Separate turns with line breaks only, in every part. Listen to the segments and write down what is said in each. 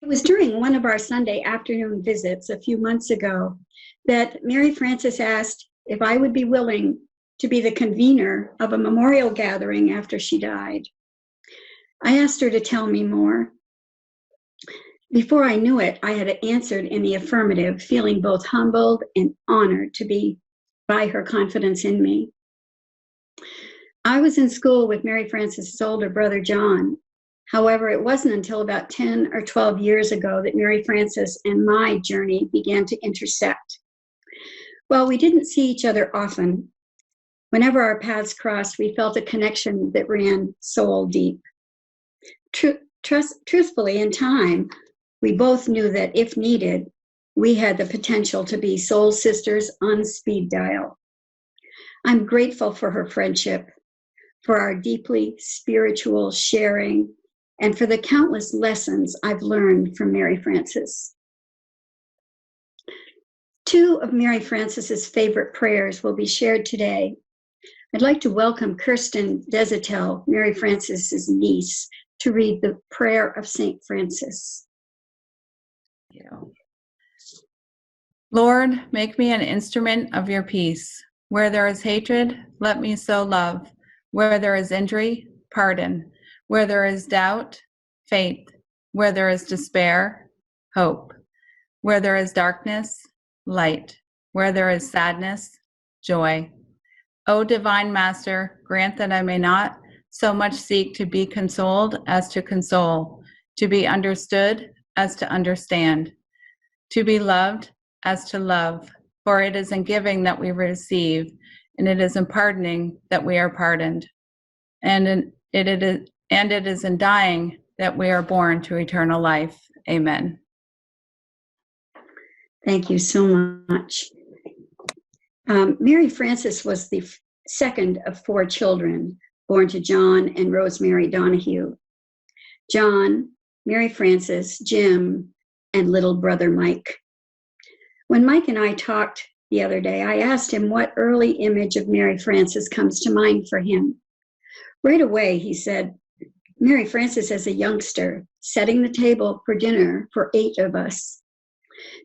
was during one of our Sunday afternoon visits a few months ago that Mary Frances asked if I would be willing to be the convener of a memorial gathering after she died. I asked her to tell me more. Before I knew it, I had answered in the affirmative, feeling both humbled and honored to be by her confidence in me. I was in school with Mary Frances' older brother, John. However, it wasn't until about 10 or 12 years ago that Mary Frances and my journey began to intersect. While we didn't see each other often, whenever our paths crossed, we felt a connection that ran soul deep. Truthfully, in time, we both knew that if needed, we had the potential to be soul sisters on speed dial. I'm grateful for her friendship, for our deeply spiritual sharing, and for the countless lessons I've learned from Mary Frances. Two of Mary Frances's favorite prayers will be shared today. I'd like to welcome Kirsten Desatel, Mary Frances's niece, to read the prayer of St. Francis.
Lord, make me an instrument of your peace. Where there is hatred, let me sow love. Where there is injury, pardon. Where there is doubt, faith. Where there is despair, hope. Where there is darkness, light. Where there is sadness, joy. O divine Master, grant that I may not so much seek to be consoled as to console, to be understood as to understand, to be loved as to love. For it is in giving that we receive, and it is in pardoning that we are pardoned, and it is in dying that we are born to eternal life. Amen.
Thank you so much. Mary Frances was the second of 4 children born to John and Rosemary Donahue. John, Mary Frances, Jim, and little brother Mike. When Mike and I talked the other day, I asked him what early image of Mary Frances comes to mind for him. Right away, he said, Mary Frances as a youngster, setting the table for dinner for 8 of us.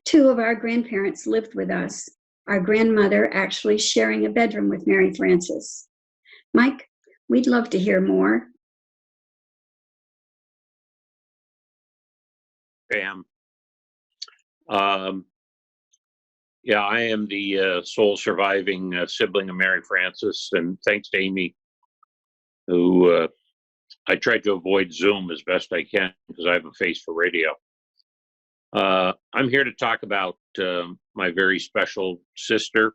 2 of our grandparents lived with us, our grandmother actually sharing a bedroom with Mary Frances. Mike, we'd love to hear more.
Pam. Yeah, I am the sole surviving sibling of Mary Frances, and thanks to Amy, who I tried to avoid Zoom as best I can because I have a face for radio. I'm here to talk about my very special sister.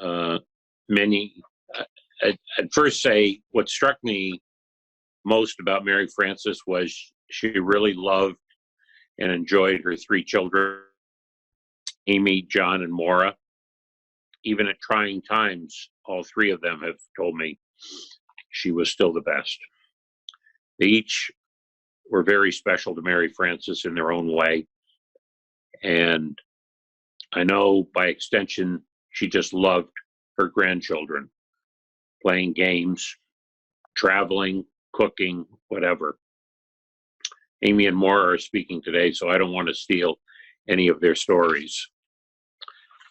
I'd first say what struck me most about Mary Frances was she really loved and enjoyed her 3 children, Amy, John, and Maura. Even at trying times, all 3 of them have told me she was still the best. They each were very special to Mary Frances in their own way. And I know by extension, she just loved her grandchildren, playing games, traveling, cooking, whatever. Amy and Maura are speaking today, so I don't want to steal any of their stories.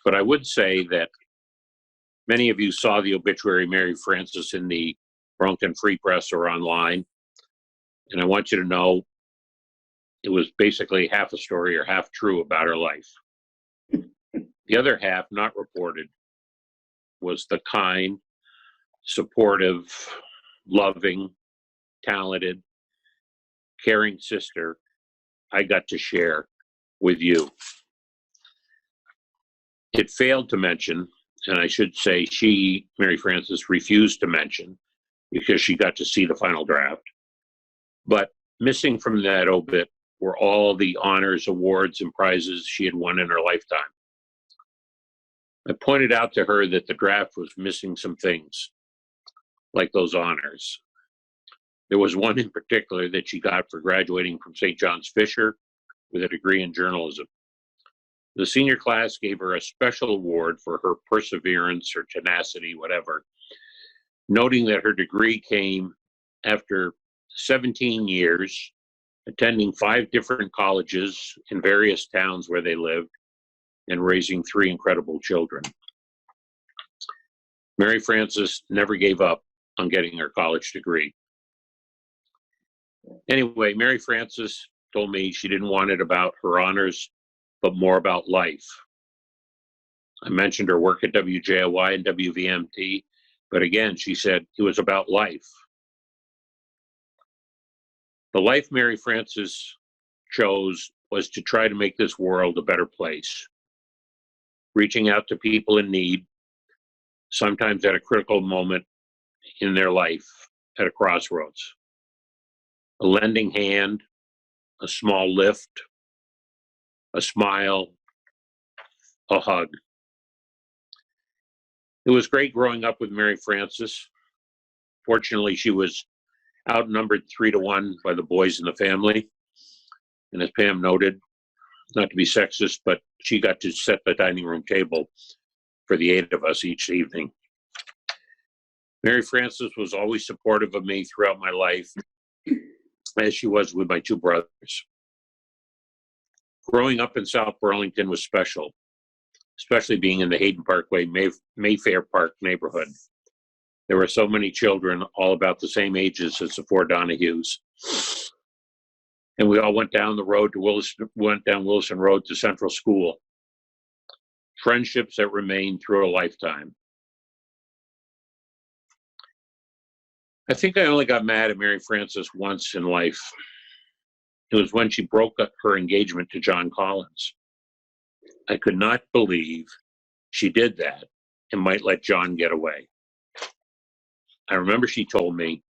But I would say that many of you saw the obituary of Mary Frances in the Burlington Free Press or online. And I want you to know it was basically half a story or half true about her life. The other half, not reported, was the kind, supportive, loving, talented, caring sister I got to share with you. It failed to mention, and I should say she, Mary Frances, refused to mention because she got to see the final draft. But missing from that obit were all the honors, awards, and prizes she had won in her lifetime. I pointed out to her that the draft was missing some things, like those honors. There was one in particular that she got for graduating from St. John's Fisher with a degree in journalism. The senior class gave her a special award for her perseverance or tenacity, whatever, noting that her degree came after 17 years attending 5 different colleges in various towns where they lived, and raising 3 incredible children. Mary Frances never gave up on getting her college degree. Anyway, Mary Frances told me she didn't want it about her honors, but more about life. I mentioned her work at WJOY and WVMT, but again, she said it was about life. The life Mary Frances chose was to try to make this world a better place, reaching out to people in need, sometimes at a critical moment in their life at a crossroads. A lending hand, a small lift, a smile, a hug. It was great growing up with Mary Frances. Fortunately, she was outnumbered 3-1 by the boys in the family. And as Pam noted, not to be sexist, but she got to set the dining room table for the 8 of us each evening. Mary Frances was always supportive of me throughout my life, as she was with my 2 brothers. Growing up in South Burlington was special, especially being in the Hayden Parkway, Mayfair Park neighborhood. There were so many children, all about the same ages as the 4 Donahues. And we all went down Wilson Road to Central School. Friendships that remain through a lifetime. I think I only got mad at Mary Frances once in life. It was when she broke up her engagement to John Collins. I could not believe she did that and might let John get away. I remember she told me,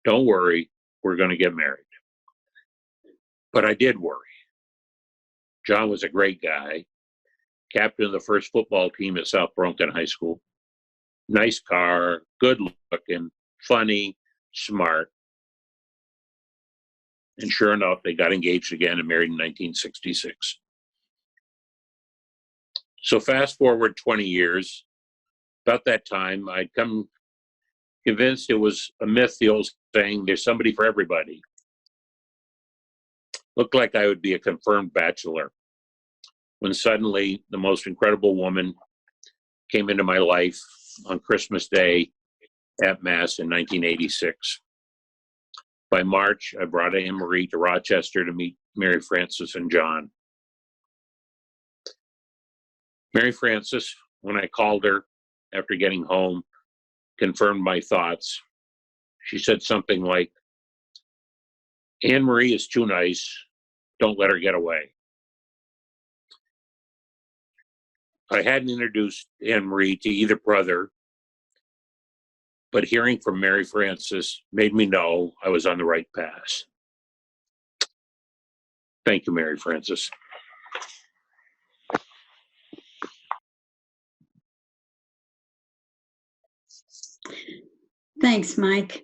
"Don't worry, we're going to get married." But I did worry. John was a great guy, captain of the first football team at South Burlington High School. Nice car, good looking, funny, smart. And sure enough, they got engaged again and married in 1966. So fast forward 20 years, about that time, I'd come convinced it was a myth, the old saying, there's somebody for everybody. Looked like I would be a confirmed bachelor when suddenly the most incredible woman came into my life on Christmas Day at Mass in 1986. By March, I brought Anne Marie to Rochester to meet Mary Frances and John. Mary Frances, when I called her after getting home, confirmed my thoughts. She said something like, "Anne Marie is too nice. Don't let her get away." I hadn't introduced Anne Marie to either brother, but hearing from Mary Frances made me know I was on the right path. Thank you, Mary Frances.
Thanks, Mike.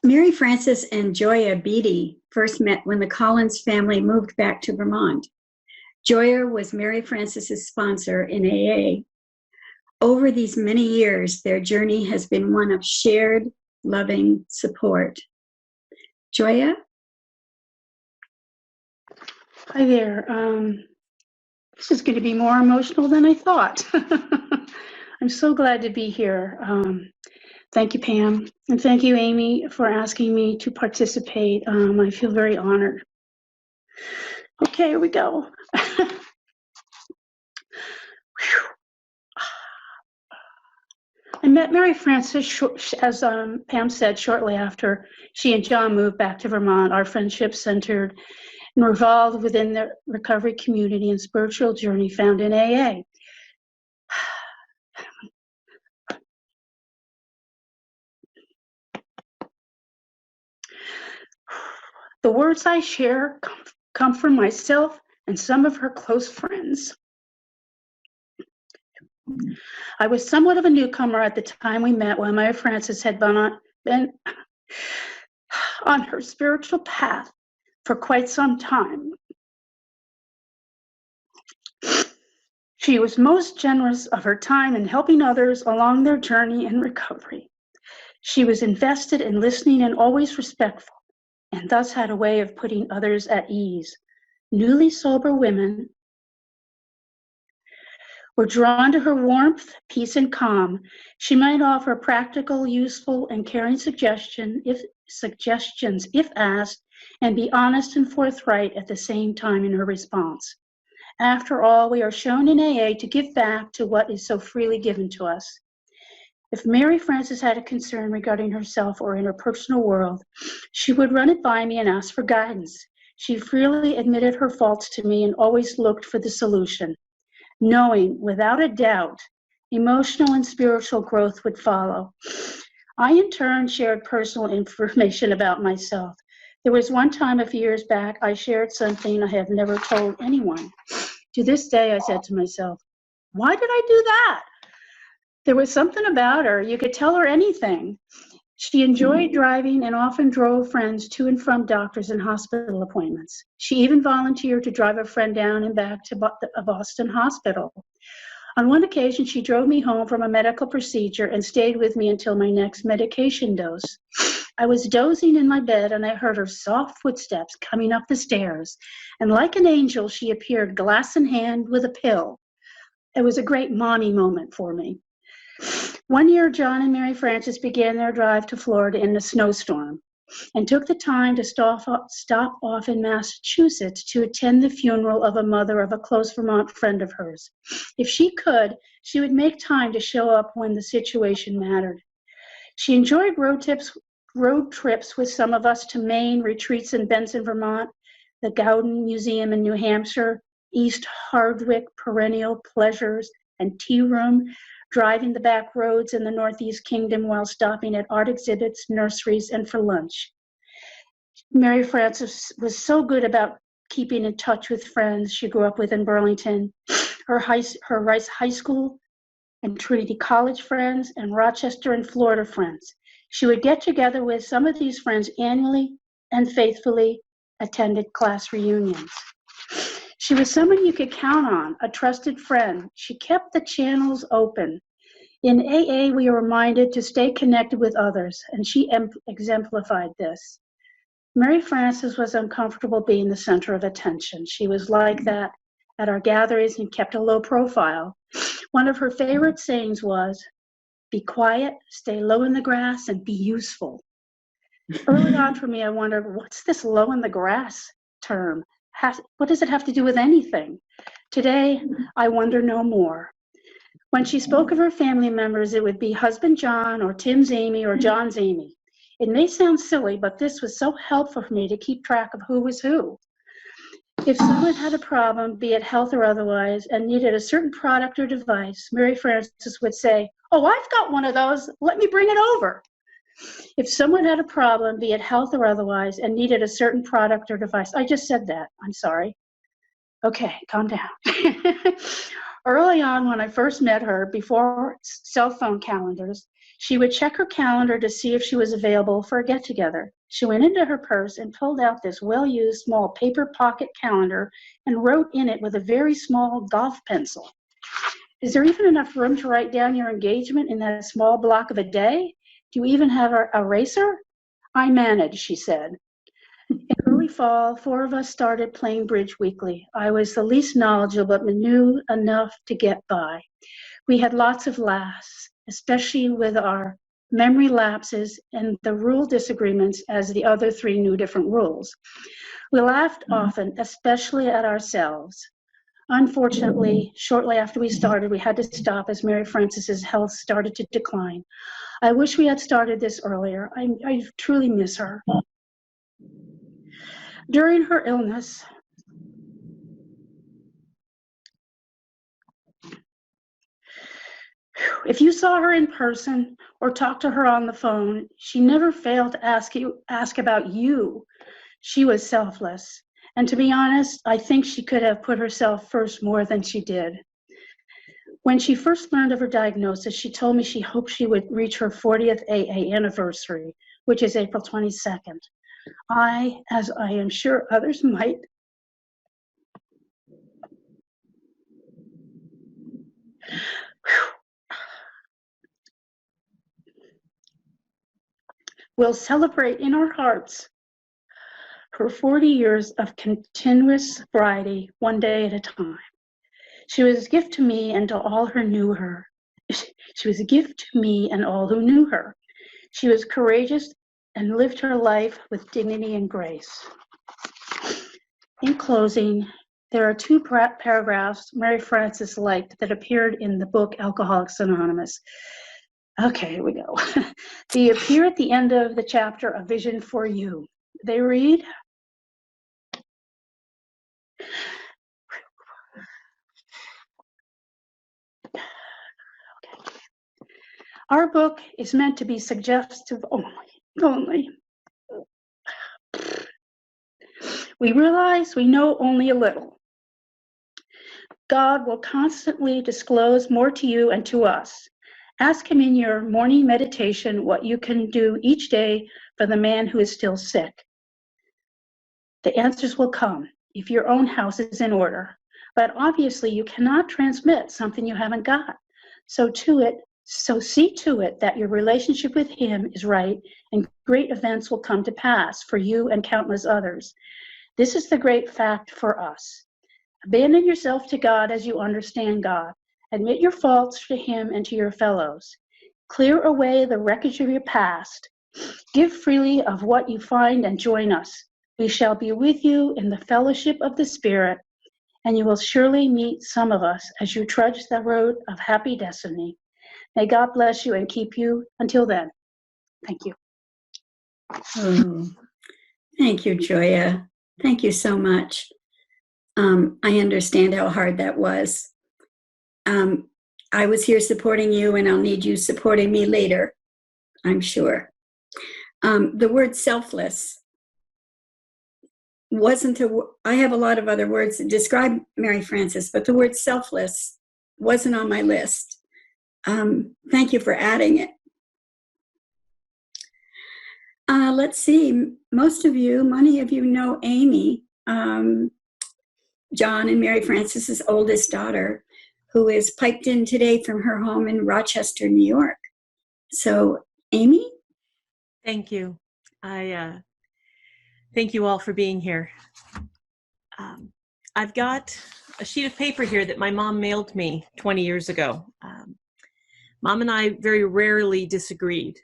Mary Frances and Joya Beatty first met when the Collins family moved back to Vermont. Joya was Mary Frances's sponsor in AA. Over these many years, their journey has been one of shared, loving support. Joya?
Hi there. This is going to be more emotional than I thought. I'm so glad to be here. Thank you, Pam, and thank you, Amy, for asking me to participate. I feel very honored. Okay, here we go. I met Mary Frances, as Pam said, shortly after she and John moved back to Vermont. Our friendship centered and revolved within the recovery community and spiritual journey found in AA. The words I share come from myself and some of her close friends. I was somewhat of a newcomer at the time we met, while Mary Frances had been on her spiritual path for quite some time. She was most generous of her time in helping others along their journey in recovery. She was invested in listening and always respectful, and thus had a way of putting others at ease. Newly sober women were drawn to her warmth, peace, and calm. She might offer practical, useful, and caring suggestions if asked, and be honest and forthright at the same time in her response. After all, we are shown in AA to give back to what is so freely given to us. If Mary Frances had a concern regarding herself or in her personal world, she would run it by me and ask for guidance. She freely admitted her faults to me and always looked for the solution, knowing without a doubt emotional and spiritual growth would follow. I, in turn, shared personal information about myself. There was one time a few years back I shared something I have never told anyone. To this day, I said to myself, why did I do that? There was something about her. You could tell her anything. She enjoyed driving and often drove friends to and from doctors and hospital appointments. She even volunteered to drive a friend down and back to a Boston hospital. On one occasion, she drove me home from a medical procedure and stayed with me until my next medication dose. I was dozing in my bed and I heard her soft footsteps coming up the stairs. And like an angel, she appeared glass in hand with a pill. It was a great mommy moment for me. One year, John and Mary Frances began their drive to Florida in a snowstorm and took the time to stop off in Massachusetts to attend the funeral of a mother of a close Vermont friend of hers. If she could, she would make time to show up when the situation mattered. She enjoyed road trips with some of us to Maine, retreats in Benson, Vermont, the Gowden Museum in New Hampshire, East Hardwick Perennial Pleasures and Tea Room, driving the back roads in the Northeast Kingdom while stopping at art exhibits, nurseries, and for lunch. Mary Frances was so good about keeping in touch with friends she grew up with in Burlington, her Rice High School and Trinity College friends, and Rochester and Florida friends. She would get together with some of these friends annually and faithfully attended class reunions. She was someone you could count on, a trusted friend. She kept the channels open. In AA, we are reminded to stay connected with others, and she exemplified this. Mary Frances was uncomfortable being the center of attention. She was like that at our gatherings and kept a low profile. One of her favorite sayings was, be quiet, stay low in the grass, and be useful. Early on for me, I wondered, what's this low in the grass term? What does it have to do with anything? Today, I wonder no more. When she spoke of her family members, it would be husband John or Tim's Amy or John's Amy. It may sound silly, but this was so helpful for me to keep track of who was who. If someone had a problem, be it health or otherwise, and needed a certain product or device, Mary Frances would say, oh, I've got one of those. Let me bring it over. If someone had a problem, be it health or otherwise, and needed a certain product or device, I just said that. I'm sorry. Okay, calm down. Early on, when I first met her, before cell phone calendars, she would check her calendar to see if she was available for a get-together. She went into her purse and pulled out this well-used small paper pocket calendar and wrote in it with a very small golf pencil. Is there even enough room to write down your engagement in that small block of a day? Do you even have an eraser? I manage, she said. In early fall, 4 of us started playing bridge weekly. I was the least knowledgeable, but knew enough to get by. We had lots of laughs, especially with our memory lapses and the rule disagreements, as the other 3 knew different rules. We laughed often, especially at ourselves. Unfortunately, shortly after we started, we had to stop as Mary Frances's health started to decline. I wish we had started this earlier. I truly miss her. During her illness, if you saw her in person or talked to her on the phone, she never failed to ask about you. She was selfless. And to be honest, I think she could have put herself first more than she did. When she first learned of her diagnosis, she told me she hoped she would reach her 40th AA anniversary, which is April 22nd. I, as I am sure others might, we'll celebrate in our hearts her 40 years of continuous sobriety, one day at a time. She was a gift to me and to all who knew her. She was a gift to me and all who knew her. She was courageous and lived her life with dignity and grace. In closing, there are two paragraphs Mary Frances liked that appeared in the book Alcoholics Anonymous. Okay, here we go. They appear at the end of the chapter, A Vision for You. They read, our book is meant to be suggestive only. We realize we know only a little. God will constantly disclose more to you and to us. Ask him in your morning meditation what you can do each day for the man who is still sick. The answers will come if your own house is in order. But obviously you cannot transmit something you haven't got. So see to it that your relationship with him is right, and great events will come to pass for you and countless others. This is the great fact for us. Abandon yourself to God as you understand God. Admit your faults to him and to your fellows. Clear away the wreckage of your past. Give freely of what you find and join us. We shall be with you in the fellowship of the Spirit, and you will surely meet some of us as you trudge the road of happy destiny. May God bless you and keep you until then. Thank you.
Oh, thank you, Joya. Thank you so much. I understand how hard that was. I was here supporting you, and I'll need you supporting me later, I'm sure. The word selfless wasn't I have a lot of other words that describe Mary Frances, but the word selfless wasn't on my list. Thank you for adding it. Let's see, many of you know Amy, John and Mary Frances's oldest daughter, who is piped in today from her home in Rochester, New York. So, Amy?
Thank you. I thank you all for being here. I've got a sheet of paper here that my mom mailed me 20 years ago. Mom and I very rarely disagreed.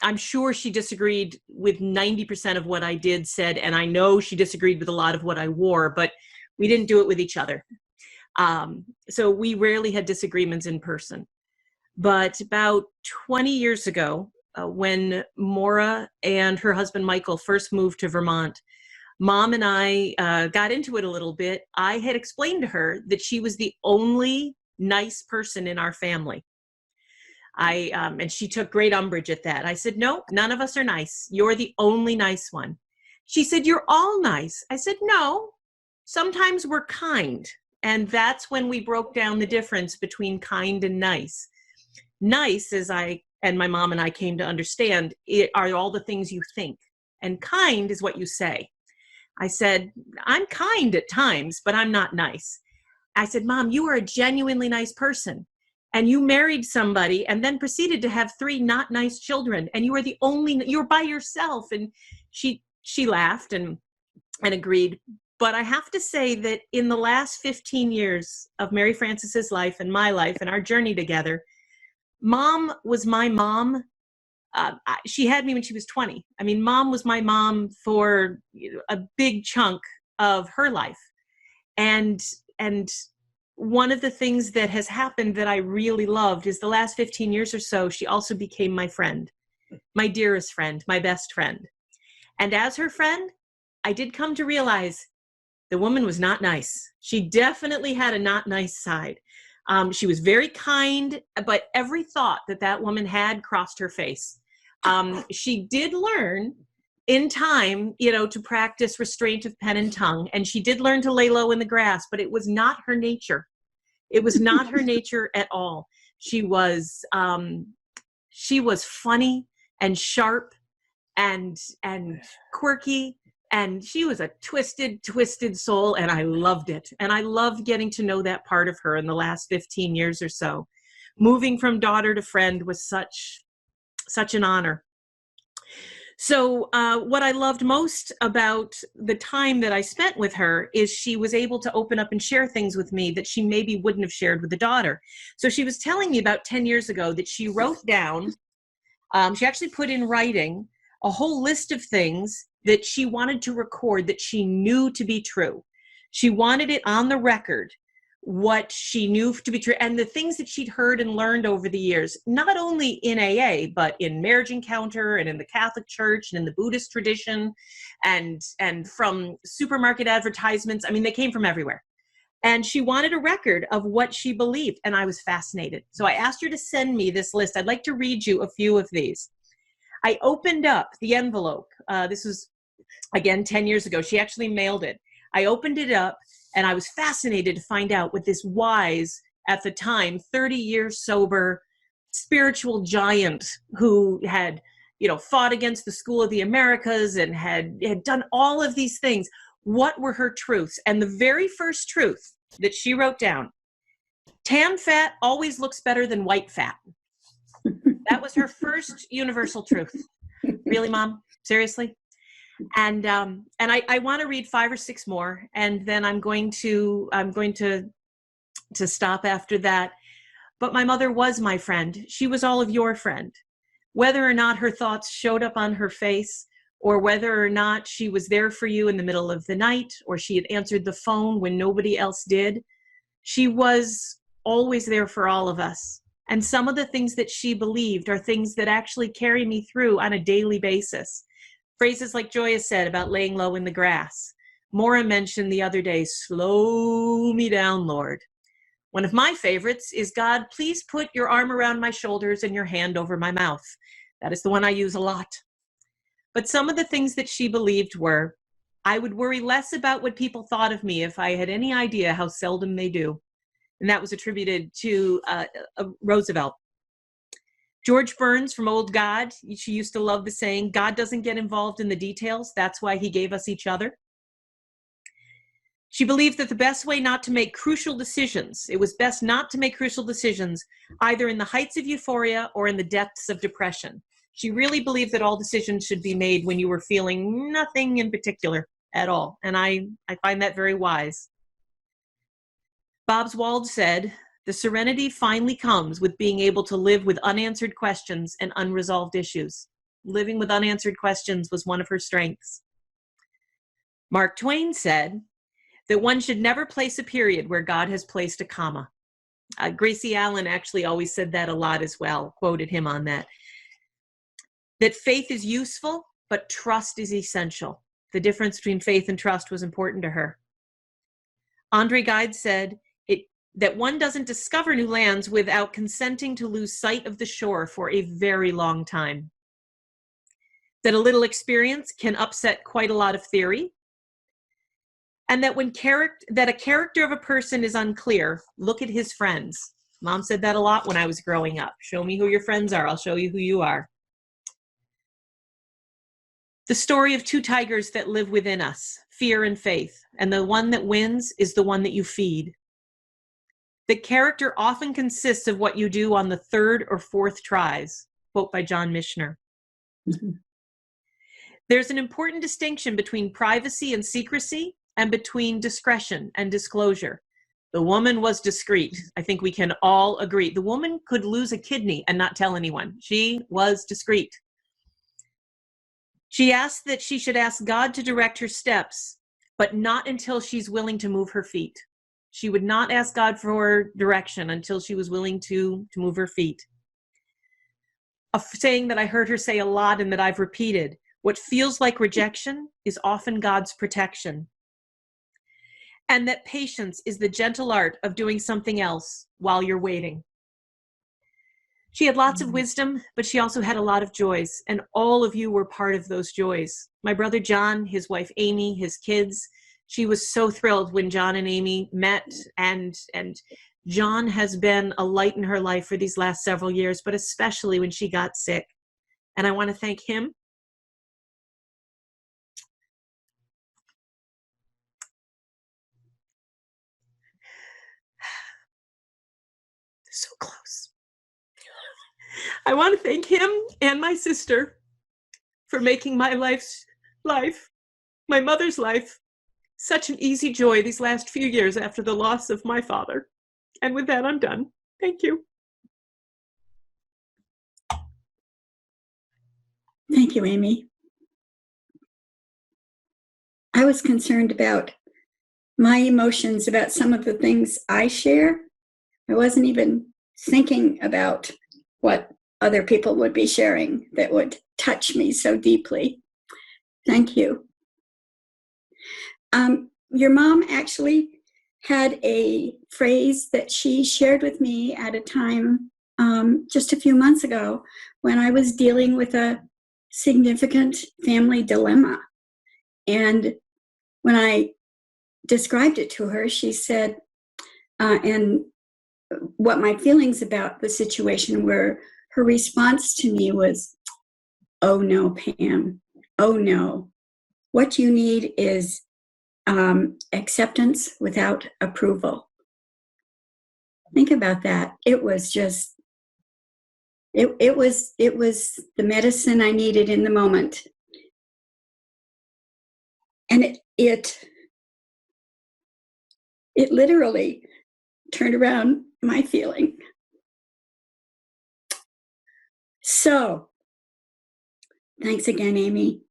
I'm sure she disagreed with 90% of what I did, said, and I know she disagreed with a lot of what I wore, but we didn't do it with each other. So we rarely had disagreements in person. But about 20 years ago, when Maura and her husband Michael first moved to Vermont, Mom and I got into it a little bit. I had explained to her that she was the only nice person in our family. And she took great umbrage at that. I said, no, none of us are nice. You're the only nice one. She said, you're all nice. I said, no, sometimes we're kind. And that's when we broke down the difference between kind and nice. Nice, as I and my mom and I came to understand, are all the things you think. And kind is what you say. I said, I'm kind at times, but I'm not nice. I said, Mom, you are a genuinely nice person. And you married somebody and then proceeded to have 3 not nice children. And you were you're by yourself. And she laughed and agreed. But I have to say that in the last 15 years of Mary Frances's life and my life and our journey together, Mom was my mom. She had me when she was 20. I mean, Mom was my mom for a big chunk of her life. And one of the things that has happened that I really loved is the last 15 years or so, she also became my friend, my dearest friend, my best friend. And as her friend, I did come to realize the woman was not nice. She definitely had a not nice side. She was very kind, but every thought that woman had crossed her face. She did learn in time, to practice restraint of pen and tongue. And she did learn to lay low in the grass, but it was not her nature. It was not her nature at all. She was funny and sharp and quirky. And she was a twisted soul, and I loved it. And I loved getting to know that part of her in the last 15 years or so. Moving from daughter to friend was such an honor. So what I loved most about the time that I spent with her is she was able to open up and share things with me that she maybe wouldn't have shared with a daughter. So she was telling me about 10 years ago that she wrote down, she actually put in writing a whole list of things that she wanted to record that she knew to be true. She wanted it on the record, what she knew to be true, and the things that she'd heard and learned over the years, not only in AA, but in Marriage Encounter and in the Catholic Church and in the Buddhist tradition and from supermarket advertisements. I mean, they came from everywhere. And she wanted a record of what she believed, and I was fascinated. So I asked her to send me this list. I'd like to read you a few of these. I opened up the envelope. This was, again, 10 years ago. She actually mailed it. I opened it up, and I was fascinated to find out what this wise, at the time, 30 years sober, spiritual giant who had, fought against the School of the Americas and had done all of these things. What were her truths? And the very first truth that she wrote down, tan fat always looks better than white fat. That was her first universal truth. Really, Mom? Seriously? And I want to read 5 or 6 more, and then I'm going to stop after that. But my mother was my friend. She was all of your friend. Whether or not her thoughts showed up on her face, or whether or not she was there for you in the middle of the night, or she had answered the phone when nobody else did, she was always there for all of us. And some of the things that she believed are things that actually carry me through on a daily basis. Phrases like Joya said about laying low in the grass. Maura mentioned the other day, slow me down, Lord. One of my favorites is, God, please put your arm around my shoulders and your hand over my mouth. That is the one I use a lot. But some of the things that she believed were, I would worry less about what people thought of me if I had any idea how seldom they do. And that was attributed to Roosevelt. George Burns from Old God, she used to love the saying, God doesn't get involved in the details. That's why he gave us each other. She believed that the best way not to make crucial decisions, it was best not to make crucial decisions, either in the heights of euphoria or in the depths of depression. She really believed that all decisions should be made when you were feeling nothing in particular at all. And I find that very wise. Bobswald said, the serenity finally comes with being able to live with unanswered questions and unresolved issues. Living with unanswered questions was one of her strengths. Mark Twain said that one should never place a period where God has placed a comma. Gracie Allen actually always said that a lot as well, quoted him on that. That faith is useful, but trust is essential. The difference between faith and trust was important to her. Andre Gide said that one doesn't discover new lands without consenting to lose sight of the shore for a very long time. That a little experience can upset quite a lot of theory. And that that a character of a person is unclear, look at his friends. Mom said that a lot when I was growing up. Show me who your friends are, I'll show you who you are. The story of 2 tigers that live within us, fear and faith, and the one that wins is the one that you feed. The character often consists of what you do on the 3rd or 4th tries, quote by John Mishner. Mm-hmm. There's an important distinction between privacy and secrecy and between discretion and disclosure. The woman was discreet. I think we can all agree. The woman could lose a kidney and not tell anyone. She was discreet. She asked that she should ask God to direct her steps, but not until she's willing to move her feet. She would not ask God for direction until she was willing to move her feet. A saying that I heard her say a lot and that I've repeated, what feels like rejection is often God's protection. And that patience is the gentle art of doing something else while you're waiting. She had lots of wisdom, but she also had a lot of joys, and all of you were part of those joys. My brother John, his wife Amy, his kids. She was so thrilled when John and Amy met, and John has been a light in her life for these last several years, but especially when she got sick. And I want to thank him. So close. I want to thank him and my sister for making my mother's life, such an easy joy these last few years after the loss of my father. And with that, I'm done. Thank you.
Thank you, Amy. I was concerned about my emotions about some of the things I share. I wasn't even thinking about what other people would be sharing that would touch me so deeply. Thank you. Your mom actually had a phrase that she shared with me at a time just a few months ago when I was dealing with a significant family dilemma. And when I described it to her, she said, and what my feelings about the situation were, her response to me was, "Oh no, Pam, oh no. What you need is acceptance without approval." Think about that. It was just, it was the medicine I needed in the moment. And it literally turned around my feeling. So, thanks again, Amy.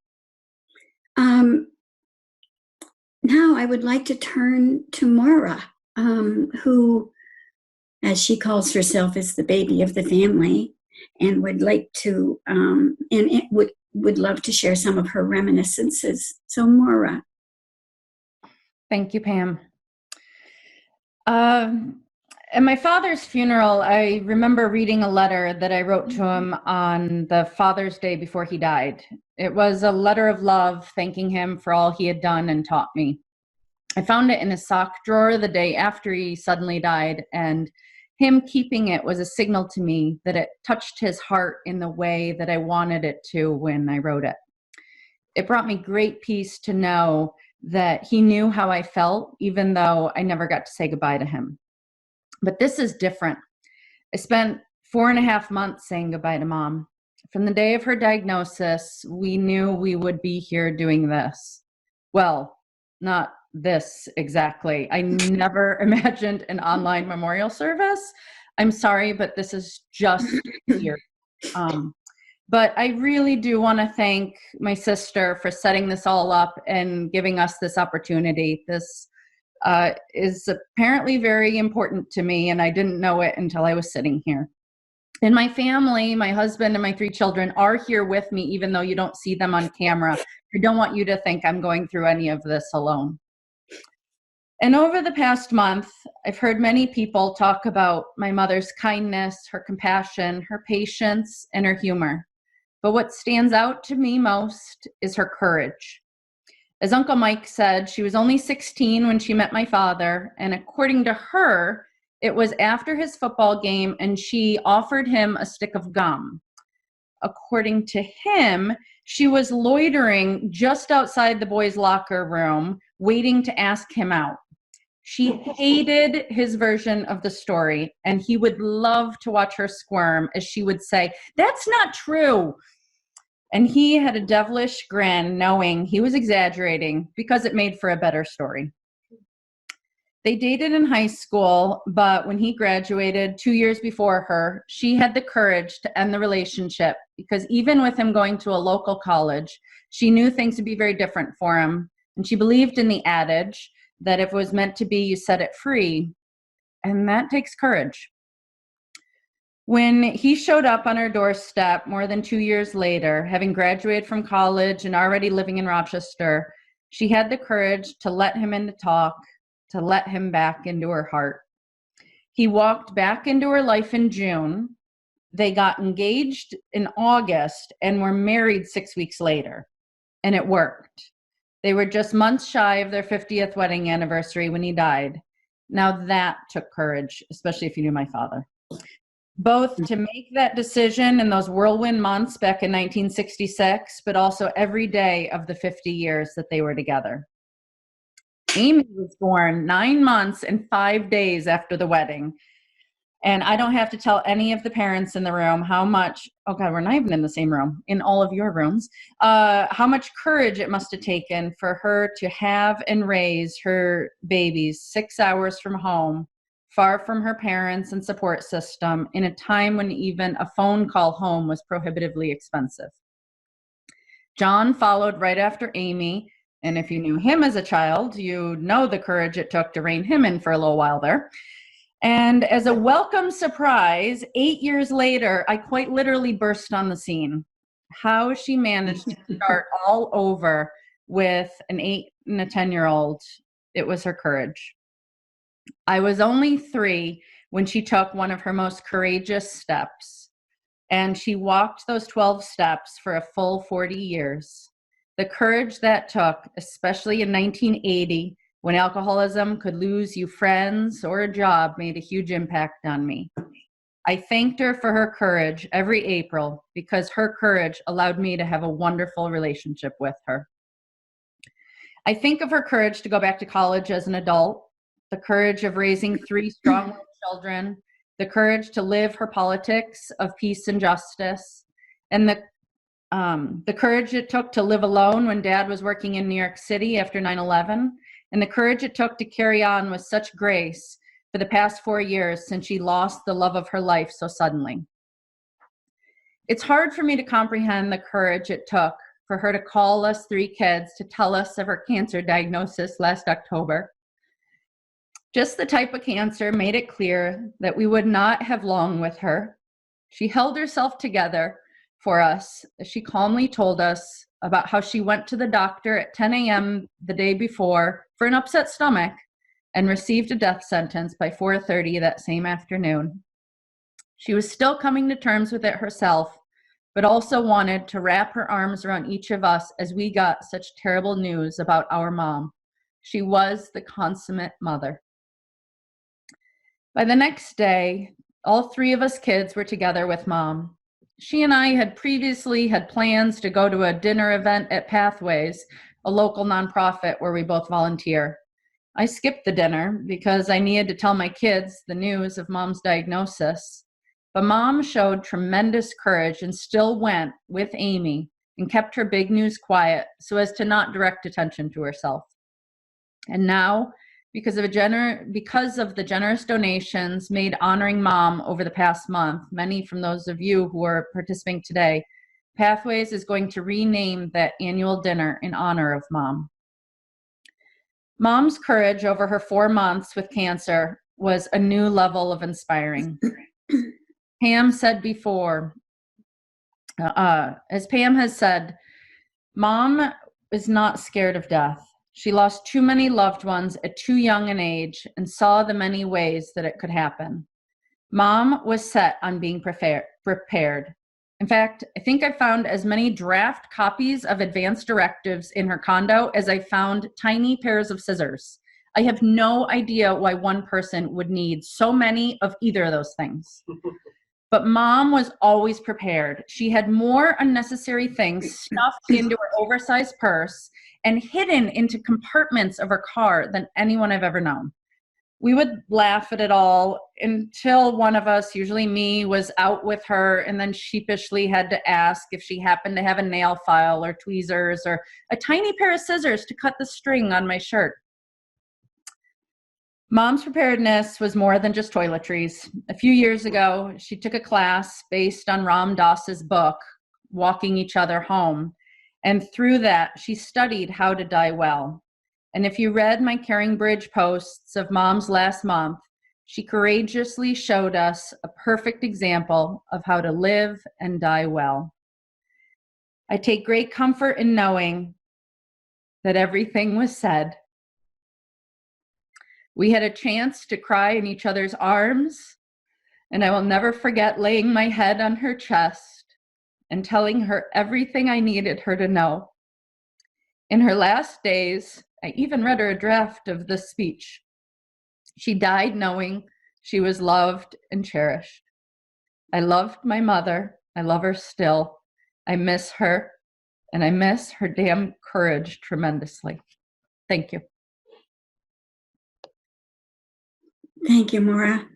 Now I would like to turn to Maura, who, as she calls herself, is the baby of the family, and would like to, and it would love to share some of her reminiscences. So, Maura.
Thank you, Pam. At my father's funeral, I remember reading a letter that I wrote to him on the Father's Day before he died. It was a letter of love, thanking him for all he had done and taught me. I found it in his sock drawer the day after he suddenly died, and him keeping it was a signal to me that it touched his heart in the way that I wanted it to when I wrote it. It brought me great peace to know that he knew how I felt, even though I never got to say goodbye to him. But this is different. I spent 4.5 months saying goodbye to Mom. From the day of her diagnosis, we knew we would be here doing this. Well, not this exactly. I never imagined an online memorial service. I'm sorry, but this is just here. But I really do want to thank my sister for setting this all up and giving us this opportunity. This is apparently very important to me, and I didn't know it until I was sitting here. And my family, my husband and my 3 children are here with me, even though you don't see them on camera. I don't want you to think I'm going through any of this alone. And over the past month, I've heard many people talk about my mother's kindness, her compassion, her patience, and her humor. But what stands out to me most is her courage. As Uncle Mike said, she was only 16 when she met my father, and according to her, it was after his football game and she offered him a stick of gum. According to him, she was loitering just outside the boys' locker room, waiting to ask him out. She hated his version of the story, and he would love to watch her squirm as she would say, "That's not true." And he had a devilish grin, knowing he was exaggerating because it made for a better story. They dated in high school, but when he graduated 2 years before her, she had the courage to end the relationship because even with him going to a local college, she knew things would be very different for him. And she believed in the adage that if it was meant to be, you set it free. And that takes courage. When he showed up on her doorstep more than 2 years later, having graduated from college and already living in Rochester, she had the courage to let him in to talk, to let him back into her heart. He walked back into her life in June. They got engaged in August and were married 6 weeks later. And it worked. They were just months shy of their 50th wedding anniversary when he died. Now that took courage, especially if you knew my father. Both to make that decision in those whirlwind months back in 1966, but also every day of the 50 years that they were together. Amy was born 9 months and 5 days after the wedding. And I don't have to tell any of the parents in the room how much, oh God, we're not even in the same room, in all of your rooms, how much courage it must have taken for her to have and raise her babies 6 hours from home, far from her parents and support system, in a time when even a phone call home was prohibitively expensive. John followed right after Amy, and if you knew him as a child, you know the courage it took to rein him in for a little while there. And as a welcome surprise, 8 years later, I quite literally burst on the scene. How she managed to start all over with an 8 and a 10-year-old, it was her courage. I was only 3 when she took one of her most courageous steps, and she walked those 12 steps for a full 40 years. The courage that took, especially in 1980, when alcoholism could lose you friends or a job, made a huge impact on me. I thanked her for her courage every April because her courage allowed me to have a wonderful relationship with her. I think of her courage to go back to college as an adult, the courage of raising 3 strong children, the courage to live her politics of peace and justice, and the courage it took to live alone when Dad was working in New York City after 9/11, and the courage it took to carry on with such grace for the past 4 years since she lost the love of her life so suddenly. It's hard for me to comprehend the courage it took for her to call us 3 kids to tell us of her cancer diagnosis last October. Just the type of cancer made it clear that we would not have long with her. She held herself together for us as she calmly told us about how she went to the doctor at 10 a.m. the day before for an upset stomach and received a death sentence by 4:30 that same afternoon. She was still coming to terms with it herself, but also wanted to wrap her arms around each of us as we got such terrible news about our mom. She was the consummate mother. By the next day, all 3 of us kids were together with Mom. She and I had previously had plans to go to a dinner event at Pathways, a local nonprofit where we both volunteer. I skipped the dinner because I needed to tell my kids the news of Mom's diagnosis. But Mom showed tremendous courage and still went with Amy and kept her big news quiet so as to not direct attention to herself. And now, because of the generous donations made honoring Mom over the past month, many from those of you who are participating today, Pathways is going to rename that annual dinner in honor of Mom. Mom's courage over her 4 months with cancer was a new level of inspiring. Pam said before, as Pam has said, Mom is not scared of death. She lost too many loved ones at too young an age and saw the many ways that it could happen. Mom was set on being prepared. In fact, I think I found as many draft copies of advance directives in her condo as I found tiny pairs of scissors. I have no idea why one person would need so many of either of those things. But Mom was always prepared. She had more unnecessary things stuffed into her oversized purse and hidden into compartments of her car than anyone I've ever known. We would laugh at it all until one of us, usually me, was out with her and then sheepishly had to ask if she happened to have a nail file or tweezers or a tiny pair of scissors to cut the string on my shirt. Mom's preparedness was more than just toiletries. A few years ago, she took a class based on Ram Dass's book, Walking Each Other Home. And through that, she studied how to die well. And if you read my Caring Bridge posts of Mom's last month, she courageously showed us a perfect example of how to live and die well. I take great comfort in knowing that everything was said. We had a chance to cry in each other's arms, and I will never forget laying my head on her chest and telling her everything I needed her to know. In her last days, I even read her a draft of the speech. She died knowing she was loved and cherished. I loved my mother. I love her still. I miss her, and I miss her damn courage tremendously. Thank you.
Thank you, Maura.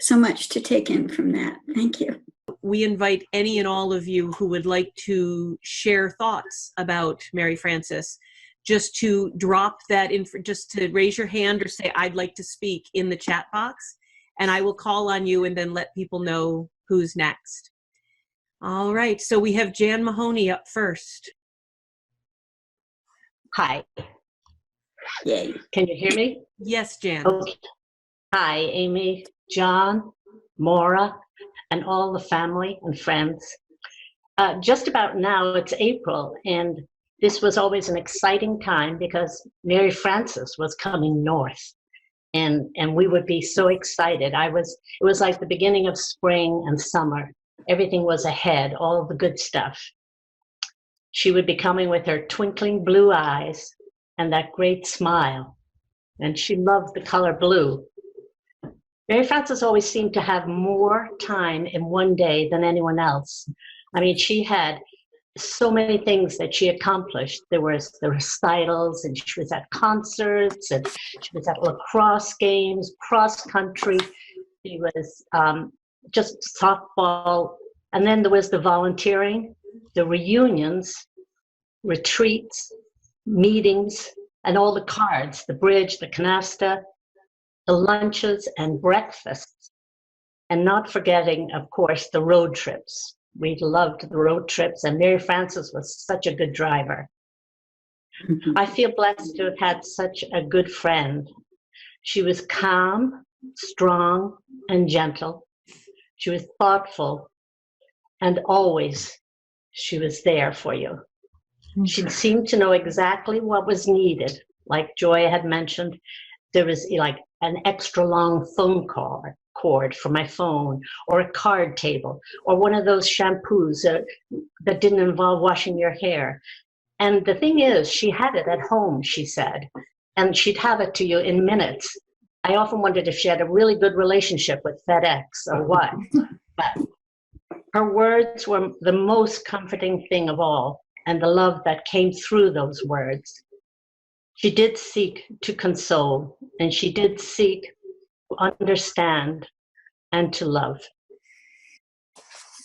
So much to take in from that. Thank you.
We invite any and all of you who would like to share thoughts about Mary Frances, just to drop that in, just to raise your hand or say, I'd like to speak in the chat box, and I will call on you and then let people know who's next. All right, so we have Jan Mahoney up first.
Hi,
Yay.
can you hear me?
Yes, Jan.
Okay. Hi, Amy, John, Maura, and all the family and friends. Just about now, it's April, and this was always an exciting time because Mary Frances was coming north, and we would be so excited. It was like the beginning of spring and summer. Everything was ahead, all the good stuff. She would be coming with her twinkling blue eyes and that great smile, and she loved the color blue. Mary Frances always seemed to have more time in one day than anyone else. I mean, she had so many things that she accomplished. There was the recitals, and she was at concerts, and she was at lacrosse games, cross country. She was just softball. And then there was the volunteering, the reunions, retreats, meetings, and all the cards, the bridge, the canasta, the lunches and breakfasts, and not forgetting, of course, the road trips. We loved the road trips, and Mary Frances was such a good driver. I feel blessed to have had such a good friend. She was calm, strong, and gentle. She was thoughtful, and always she was there for you. She seemed to know exactly what was needed. Like Joy had mentioned, there was like an extra long phone cord for my phone, or a card table, or one of those shampoos that didn't involve washing your hair. And the thing is, she had it at home, she said, and she'd have it to you in minutes. I often wondered if she had a really good relationship with FedEx or what. But her words were the most comforting thing of all, and the love that came through those words. She did seek to console, and she did seek to understand and to love.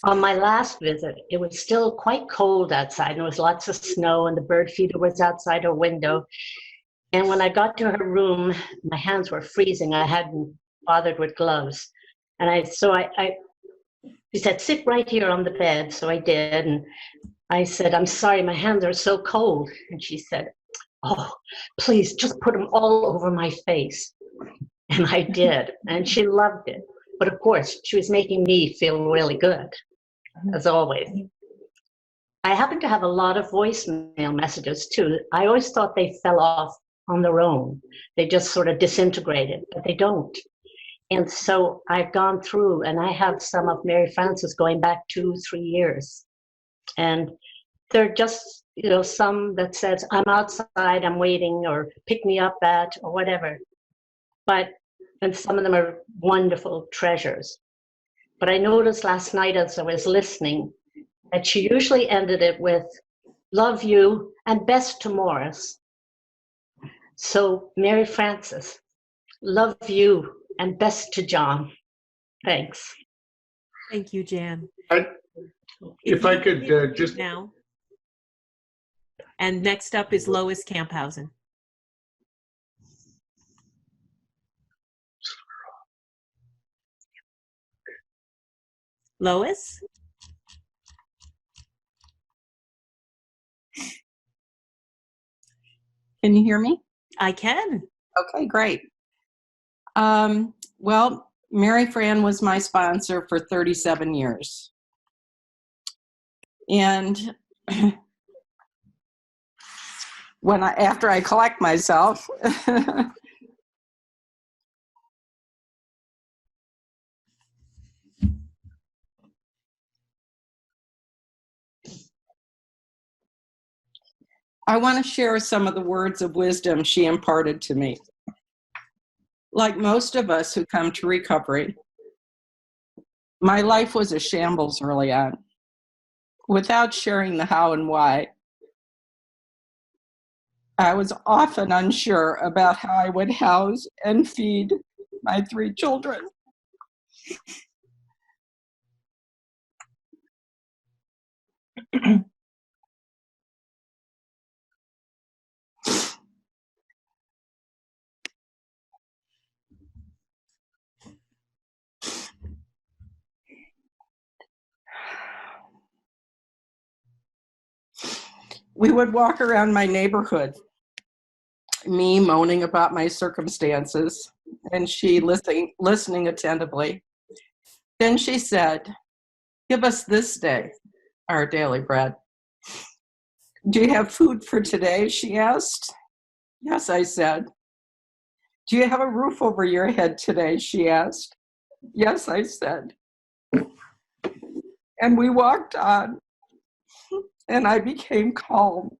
On my last visit, it was still quite cold outside, and there was lots of snow, and the bird feeder was outside her window. And when I got to her room, my hands were freezing. I hadn't bothered with gloves. And she said, sit right here on the bed. So I did. And I said, I'm sorry, my hands are so cold. And she said, oh, please just put them all over my face. And I did. And she loved it. But of course, she was making me feel really good, as always. I happen to have a lot of voicemail messages too. I always thought they fell off on their own. They just sort of disintegrated, but they don't. And so I've gone through, and I have some of Mary Frances going back 2-3 years. And they're just, you know, some that says, I'm outside, I'm waiting, or pick me up at, or whatever. And some of them are wonderful treasures. But I noticed last night as I was listening that she usually ended it with, love you, and best to Morris. So Mary Frances, love you, and best to John. Thanks.
Thank you, Jan.
If I could just...
Now. And next up is Lois Camphausen. Lois?
Can you hear me?
I can.
Okay, great. Well, Mary Fran was my sponsor for 37 years. And after I collect myself, I want to share some of the words of wisdom she imparted to me. Like most of us who come to recovery, my life was a shambles early on, without sharing the how and why. I was often unsure about how I would house and feed my 3 children. We would walk around my neighborhood, me moaning about my circumstances, and she listening attentively. Then she said, "Give us this day our daily bread." "Do you have food for today?" she asked. "Yes," I said. "Do you have a roof over your head today?" she asked. "Yes," I said. And we walked on, and I became calm.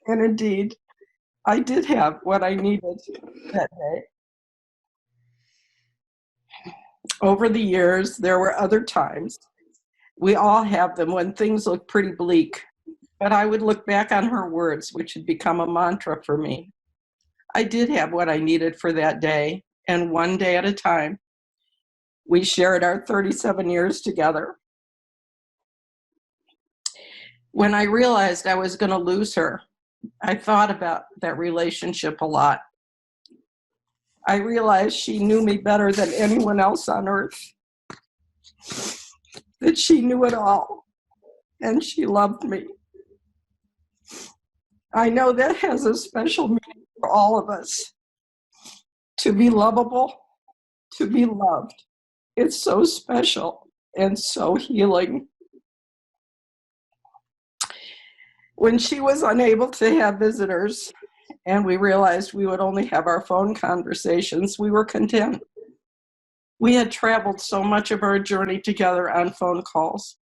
And indeed, I did have what I needed that day. Over the years, there were other times. We all have them when things look pretty bleak. But I would look back on her words, which had become a mantra for me. I did have what I needed for that day, and one day at a time, we shared our 37 years together. When I realized I was going to lose her, I thought about that relationship a lot. I realized she knew me better than anyone else on earth, that she knew it all, and she loved me. I know that has a special meaning for all of us. To be lovable, to be loved. It's so special and so healing. When she was unable to have visitors, and we realized we would only have our phone conversations, we were content. We had traveled so much of our journey together on phone calls.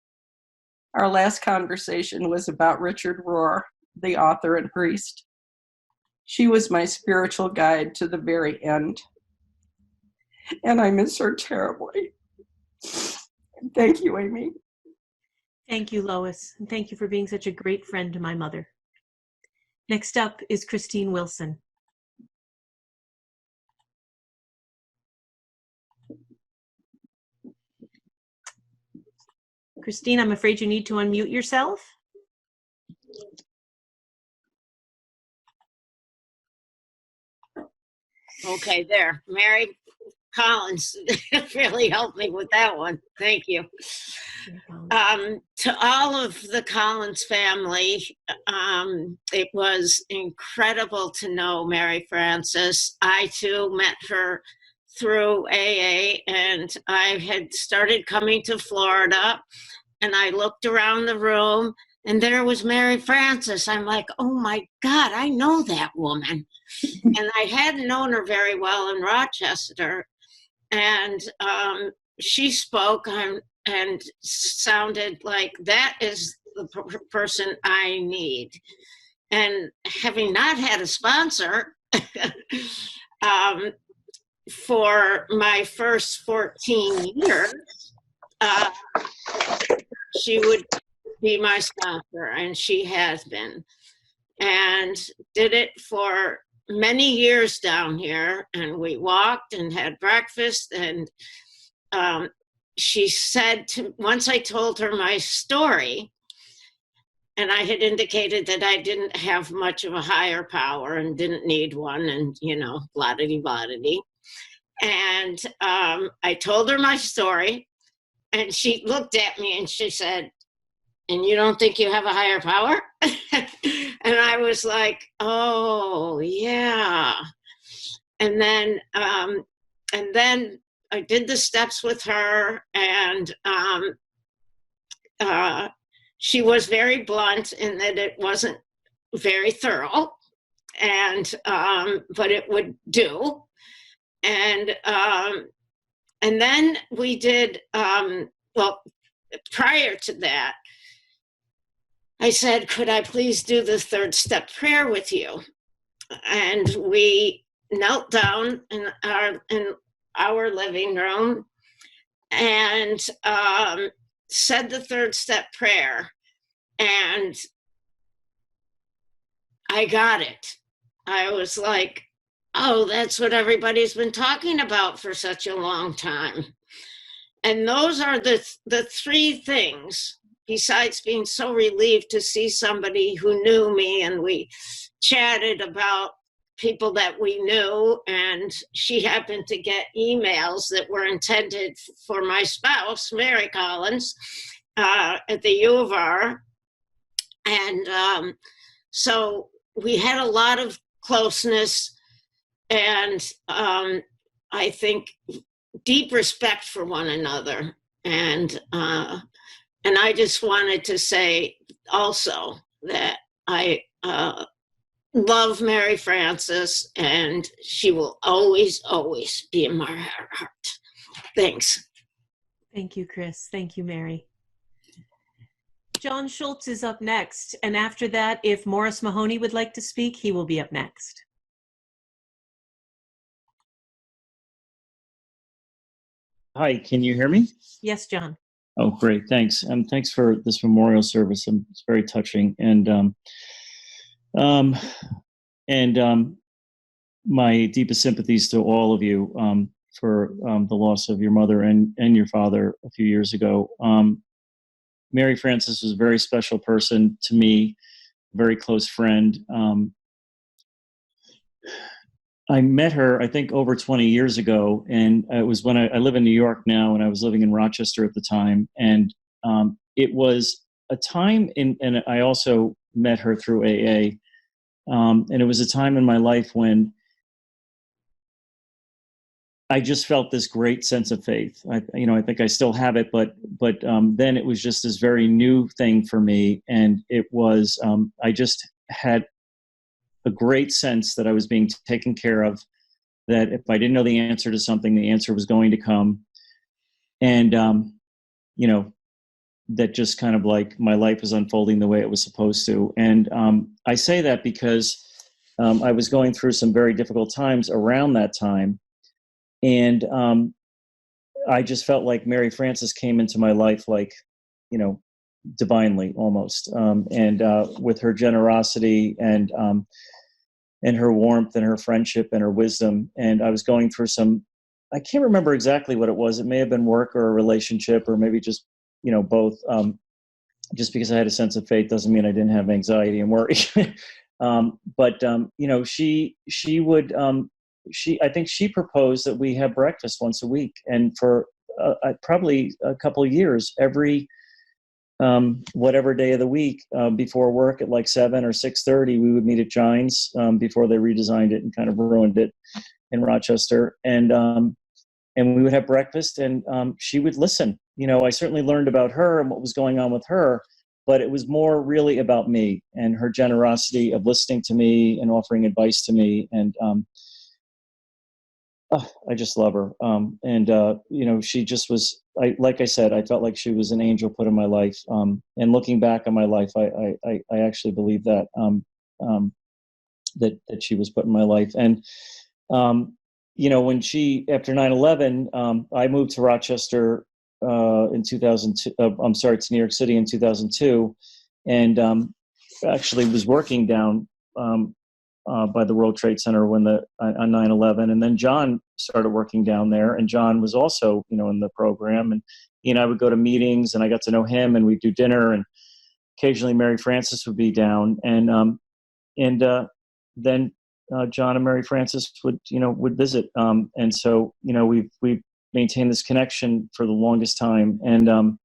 Our last conversation was about Richard Rohr, the author and priest. She was my spiritual guide to the very end. And I miss her terribly. Thank you, Amy.
Thank you, Lois, and thank you for being such a great friend to my mother. Next up is Christine Wilson. Christine, I'm afraid you need to unmute yourself.
Okay, there. Mary Collins really helped me with that one. Thank you. To all of the Collins family, it was incredible to know Mary Frances. I too met her through AA, and I had started coming to Florida, and I looked around the room, and there was Mary Frances. I'm like, oh my God, I know that woman. And I hadn't known her very well in Rochester. And she spoke and sounded like that is the person I need. And having not had a sponsor for my first 14 years, she would be my sponsor, and she has been. And did it for many years down here, and we walked and had breakfast, and she said once I told her my story, and I had indicated that I didn't have much of a higher power and didn't need one, and blah-diddy. And I told her my story, and she looked at me and she said, "And you don't think you have a higher power?" And I was like, oh, yeah. And then I did the steps with her, and she was very blunt in that it wasn't very thorough, and but it would do. And then we did, prior to that, I said, could I please do the third step prayer with you? And we knelt down in our living room and said the third step prayer. And I got it. I was like, oh, that's what everybody's been talking about for such a long time. And those are the three things, besides being so relieved to see somebody who knew me, and we chatted about people that we knew, and she happened to get emails that were intended for my spouse, Mary Collins, at the U of R. And so we had a lot of closeness, and I think deep respect for one another. And I just wanted to say also that I love Mary Frances, and she will always, always be in my heart. Thanks.
Thank you, Chris. Thank you, Mary. John Schultz is up next. And after that, if Morris Mahoney would like to speak, he will be up next.
Hi, can you hear me?
Yes, John.
Oh, great. Thanks. Thanks for this memorial service. It's very touching. And my deepest sympathies to all of you for the loss of your mother and your father a few years ago. Mary Frances was a very special person to me, very close friend. I met her, I think, over 20 years ago, and it was when I live in New York now, and I was living in Rochester at the time. And it was a time and I also met her through AA. And it was a time in my life when I just felt this great sense of faith. I think I still have it, but then it was just this very new thing for me. And it was, I just had a great sense that I was being taken care of, that if I didn't know the answer to something, the answer was going to come. And, that just kind of like my life was unfolding the way it was supposed to. And I say that because I was going through some very difficult times around that time. And I just felt like Mary Frances came into my life like, divinely almost. And with her generosity and her warmth and her friendship and her wisdom. And I was going through I can't remember exactly what it was. It may have been work or a relationship, or maybe just, both. Just because I had a sense of faith doesn't mean I didn't have anxiety and worry. But I think she proposed that we have breakfast once a week. And for probably a couple of years, every whatever day of the week before work at like 7 or 6:30, we would meet at Giants before they redesigned it and kind of ruined it in Rochester. And we would have breakfast, and she would listen. I certainly learned about her and what was going on with her, but it was more really about me and her generosity of listening to me and offering advice to me. And I just love her. She just was, like I said, I felt like she was an angel put in my life. And looking back on my life, I actually believe that, that she was put in my life. And, when after 9/11, I moved to Rochester in 2002, to New York City in 2002, and actually was working down by the World Trade Center on 9/11, and then John started working down there, and John was also in the program, and he and I would go to meetings, and I got to know him, and we'd do dinner, and occasionally Mary Frances would be down, and then John and Mary Frances would visit, and so we've maintained this connection for the longest time, and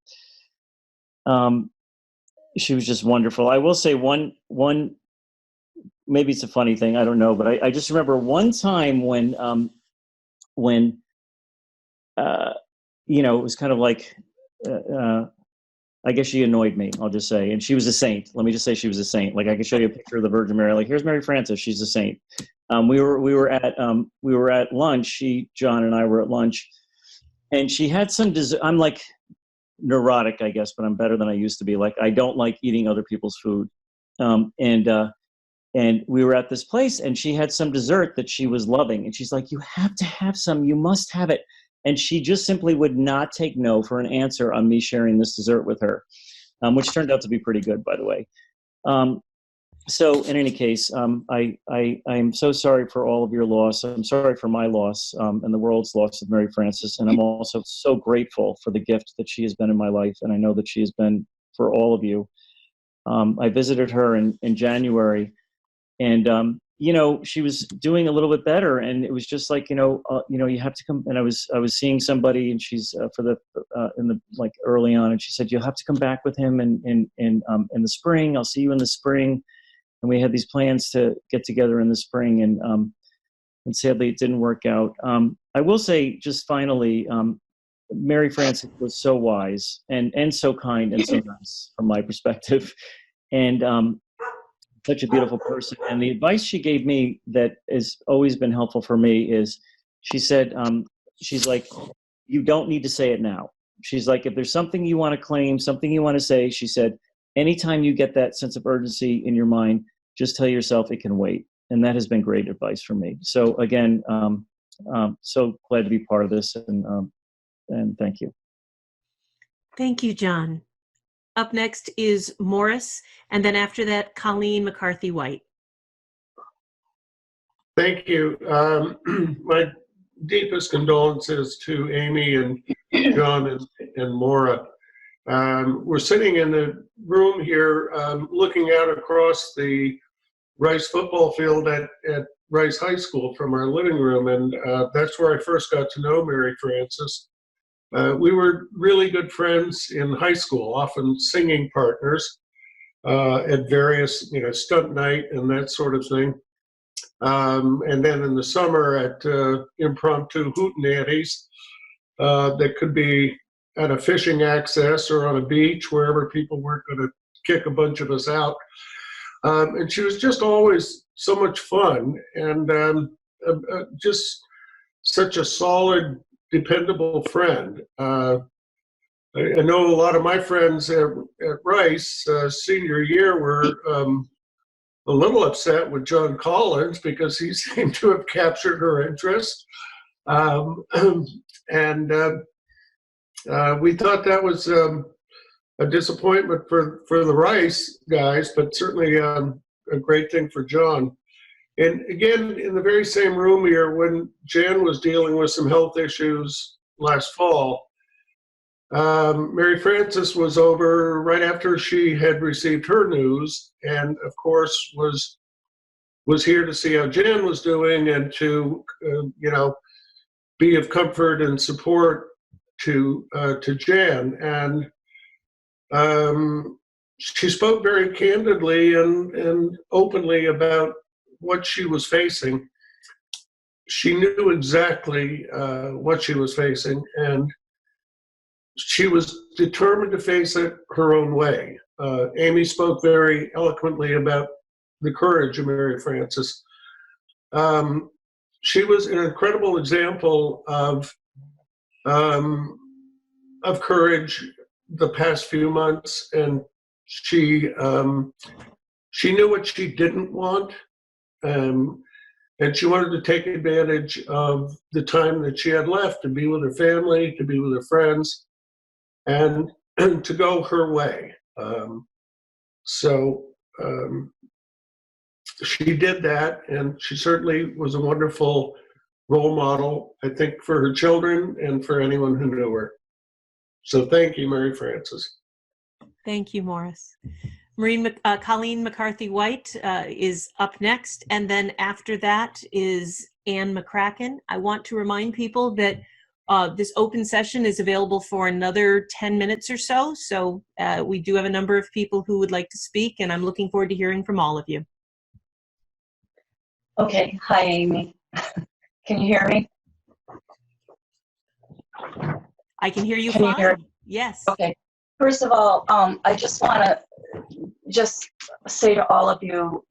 she was just wonderful. I will say one maybe it's a funny thing, I don't know, but I just remember one time when it was kind of like I guess she annoyed me, I'll just say. And she was a saint. Let me just say she was a saint. Like, I could show you a picture of the Virgin Mary. Like, here's Mary Frances. She's a saint. We were at lunch. John and I were at lunch, and she had some dessert. I'm like neurotic, I guess, but I'm better than I used to be. Like, I don't like eating other people's food. And we were at this place, and she had some dessert that she was loving. And she's like, you have to have some. You must have it. And she just simply would not take no for an answer on me sharing this dessert with her, which turned out to be pretty good, by the way. So in any case, I'm so sorry for all of your loss. I'm sorry for my loss and the world's loss of Mary Frances. And I'm also so grateful for the gift that she has been in my life. And I know that she has been for all of you. I visited her in January, and she was doing a little bit better, and it was just like you have to come. And I was seeing somebody, and she's early on, and she said, you'll have to come back with him in the spring. I'll see you in the spring. And we had these plans to get together in the spring, and sadly it didn't work out. I will say, just finally, Mary Frances was so wise and so kind and so nice from my perspective, and such a beautiful person. And the advice she gave me that has always been helpful for me is, she said, she's like, you don't need to say it now. She's like, if there's something you want to claim, something you want to say, she said, anytime you get that sense of urgency in your mind, just tell yourself it can wait. And that has been great advice for me. So again, so glad to be part of this, and thank you.
Thank you, John. Up next is Morris, and then after that, Colleen McCarthy White.
Thank you. My deepest condolences to Amy and John and Maura. We're sitting in the room here looking out across the Rice football field at Rice High School from our living room, and that's where I first got to know Mary Frances. We were really good friends in high school, often singing partners at various, stunt night and that sort of thing. And then in the summer at impromptu hootenannies that could be at a fishing access or on a beach, wherever people weren't going to kick a bunch of us out. And she was just always so much fun, and just such a solid, dependable friend. I know a lot of my friends at Rice senior year were a little upset with John Collins because he seemed to have captured her interest. We thought that was a disappointment for the Rice guys, but certainly a great thing for John. And again, in the very same room here, when Jan was dealing with some health issues last fall, Mary Frances was over right after she had received her news, and of course was here to see how Jan was doing and to be of comfort and support to Jan. And she spoke very candidly and openly about what she was facing. She knew exactly what she was facing, and she was determined to face it her own way. Amy spoke very eloquently about the courage of Mary Frances. She was an incredible example of courage the past few months, and she knew what she didn't want, and she wanted to take advantage of the time that she had left to be with her family, to be with her friends, and to go her way. She did that, and she certainly was a wonderful role model, I think, for her children and for anyone who knew her. So thank you, Mary Frances.
Thank you, Morris. Colleen McCarthy White is up next, and then after that is Anne Mccracken. I want to remind people that this open session is available for another 10 minutes or so. So we do have a number of people who would like to speak, and I'm looking forward to hearing from all of you.
Okay. Hi, Amy. Can you hear me?
I can hear you
fine. You hear?
Yes.
Okay. First of all, I just want to just say to all of you,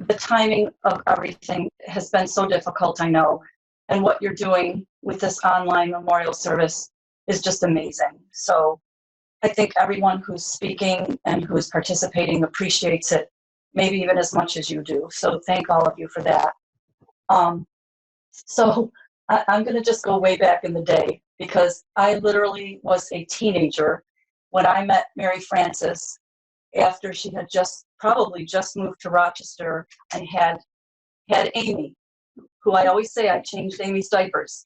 the timing of everything has been so difficult, I know. And what you're doing with this online memorial service is just amazing. So I think everyone who's speaking and who's participating appreciates it, maybe even as much as you do. So thank all of you for that. So I'm going to just go way back in the day, because I literally was a teenager when I met Mary Frances, after she had probably just moved to Rochester and had Amy, who I always say I changed Amy's diapers.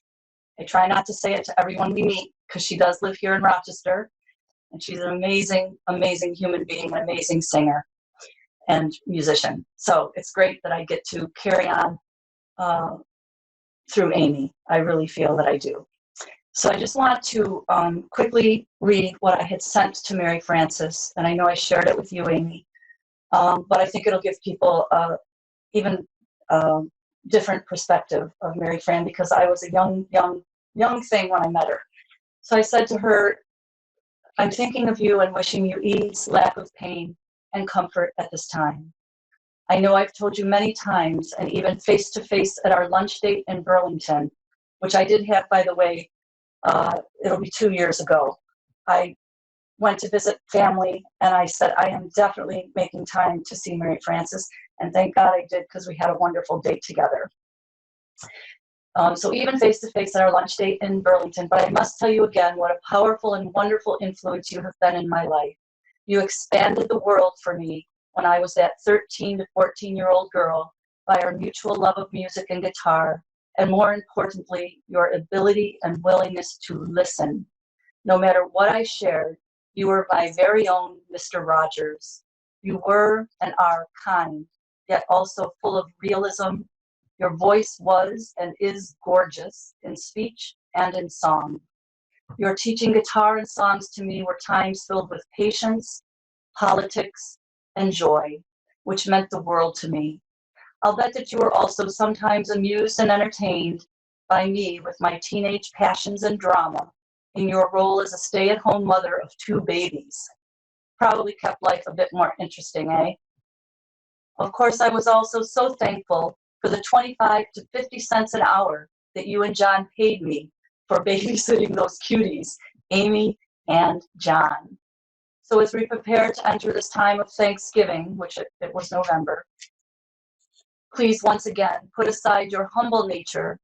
I try not to say it to everyone we meet because she does live here in Rochester, and she's an amazing, amazing human being, an amazing singer and musician. So it's great that I get to carry on through Amy. I really feel that I do. So I just want to quickly read what I had sent to Mary Frances, and I know I shared it with you, Amy, but I think it'll give people even different perspective of Mary Fran, because I was a young thing when I met her. So I said to her, I'm thinking of you and wishing you ease, lack of pain, and comfort at this time. I know I've told you many times, and even face-to-face at our lunch date in Burlington, which I did have, by the way, it'll be 2 years ago. I went to visit family, and I said, I am definitely making time to see Mary Frances, and thank God I did, because we had a wonderful date together. So even face-to-face at our lunch date in Burlington, but I must tell you again what a powerful and wonderful influence you have been in my life. You expanded the world for me when I was that 13 to 14-year-old girl by our mutual love of music and guitar, and more importantly, your ability and willingness to listen. No matter what I shared, you were my very own Mr. Rogers. You were and are kind, yet also full of realism. Your voice was and is gorgeous in speech and in song. Your teaching guitar and songs to me were times filled with patience, politics, and joy, which meant the world to me. I'll bet that you were also sometimes amused and entertained by me with my teenage passions and drama in your role as a stay-at-home mother of 2 babies. Probably kept life a bit more interesting, eh? Of course, I was also so thankful for the 25 to 50 cents an hour that you and John paid me for babysitting those cuties, Amy and John. So as we prepare to enter this time of Thanksgiving, which it was November, please once again put aside your humble nature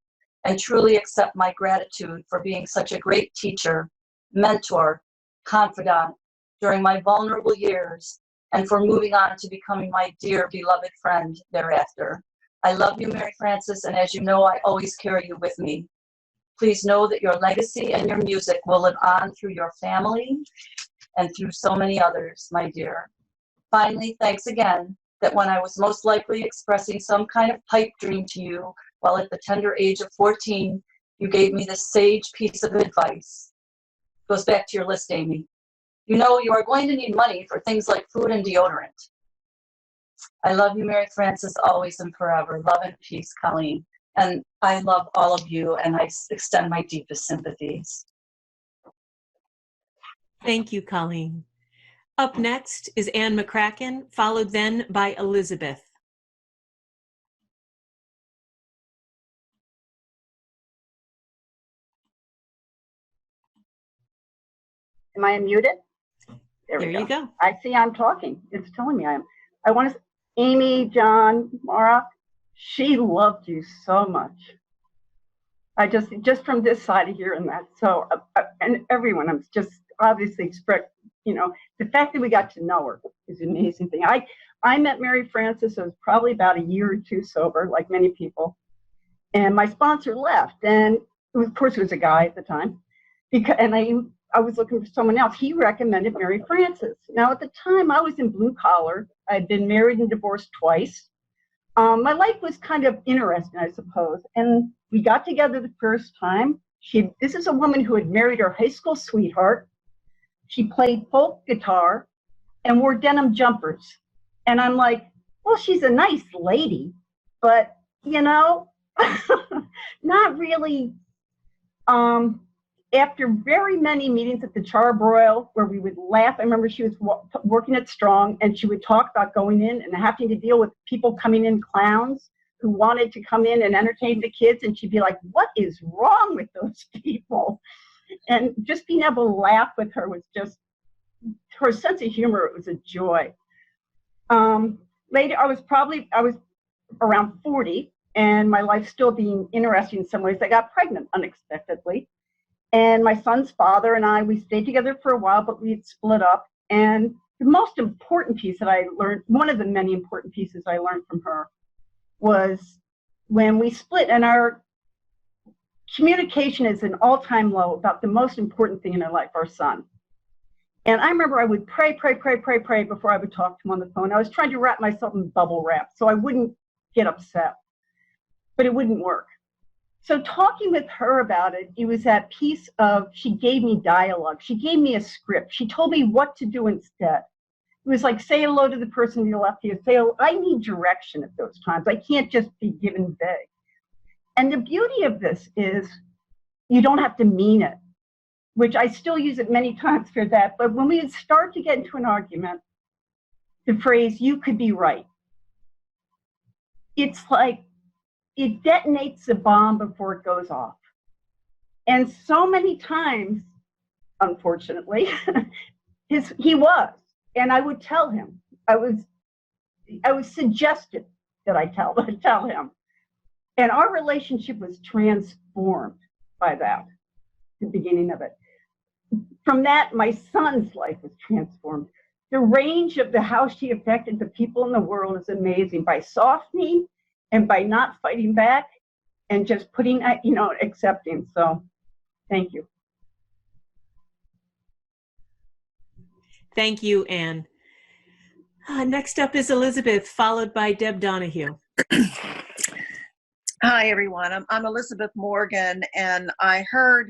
and truly accept my gratitude for being such a great teacher, mentor, confidant during my vulnerable years, and for moving on to becoming my dear beloved friend thereafter. I love you, Mary Frances, and as you know, I always carry you with me. Please know that your legacy and your music will live on through your family and through so many others, my dear. Finally, thanks again that when I was most likely expressing some kind of pipe dream to you while at the tender age of 14, you gave me this sage piece of advice. Goes back to your list, Amy. You know, you are going to need money for things like food and deodorant. I love you, Mary Frances, always and forever. Love and peace, Colleen. And I love all of you, and I extend my deepest sympathies.
Thank you, Colleen. Up next is Anne Mccracken, followed then by Elizabeth.
Am I unmuted?
There you go.
I see I'm talking. It's telling me I am. I want to, Amy, John, Mara, she loved you so much. I just from this side of hearing that. So, and everyone, I'm just obviously expressed, you know, the fact that we got to know her is an amazing thing. I met Mary Frances, I was probably about a year or two sober, like many people. And my sponsor left. And of course, it was a guy at the time. And I was looking for someone else. He recommended Mary Frances. Now, at the time, I was in blue collar. I had been married and divorced twice. My life was kind of interesting, I suppose. And we got together the first time. This is a woman who had married her high school sweetheart. She played folk guitar and wore denim jumpers. And I'm like, well, she's a nice lady, but, you know, not really. After very many meetings at the Charbroil where we would laugh, I remember she was working at Strong, and she would talk about going in and having to deal with people coming in, clowns who wanted to come in and entertain the kids, and she'd be like, what is wrong with those people? And just being able to laugh with her was just, her sense of humor, it was a joy. Later, I was around 40, and my life still being interesting in some ways. I got pregnant unexpectedly. And my son's father and I, we stayed together for a while, but we had split up. And the most important piece that I learned, one of the many important pieces I learned from her, was when we split, and our communication is an all-time low about the most important thing in our life, our son. And I remember I would pray before I would talk to him on the phone. I was trying to wrap myself in bubble wrap so I wouldn't get upset, but it wouldn't work. So talking with her about it, it was that piece of, she gave me dialogue. She gave me a script. She told me what to do instead. It was like, say hello to the person to your left here. Say, oh, I need direction at those times. I can't just be given vague. And the beauty of this is you don't have to mean it, which I still use it many times for that. But when we start to get into an argument, the phrase, you could be right, it's like it detonates the bomb before it goes off. And so many times, unfortunately, he was. And I would tell him, I was suggested that I tell him. And our relationship was transformed by that, the beginning of it. From that, my son's life was transformed. The range of how she affected the people in the world is amazing, by softening and by not fighting back and just putting, accepting. So thank you.
Thank you, Anne. Next up is Elizabeth, followed by Deb Donahue.
Hi, everyone. I'm Elizabeth Morgan, and I heard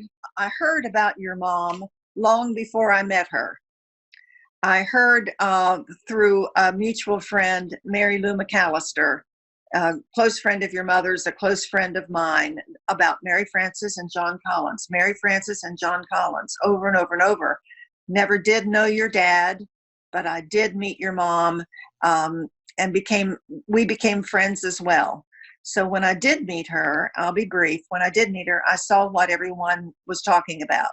about your mom long before I met her. I heard through a mutual friend, Mary Lou McAllister, a close friend of your mother's, a close friend of mine, about Mary Frances and John Collins. Mary Frances and John Collins, over and over and over. Never did know your dad, but I did meet your mom, and we became friends as well. So when I did meet her, I'll be brief, when I did meet her, I saw what everyone was talking about.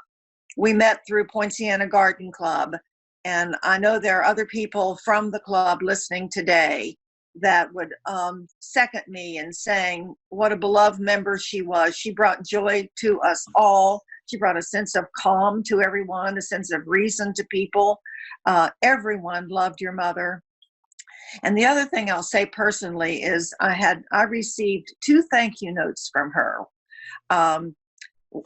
We met through Poinciana Garden Club, and I know there are other people from the club listening today that would second me in saying what a beloved member she was. She brought joy to us all. She brought a sense of calm to everyone, a sense of reason to people. Everyone loved your mother. And the other thing I'll say personally is I received 2 thank you notes from her.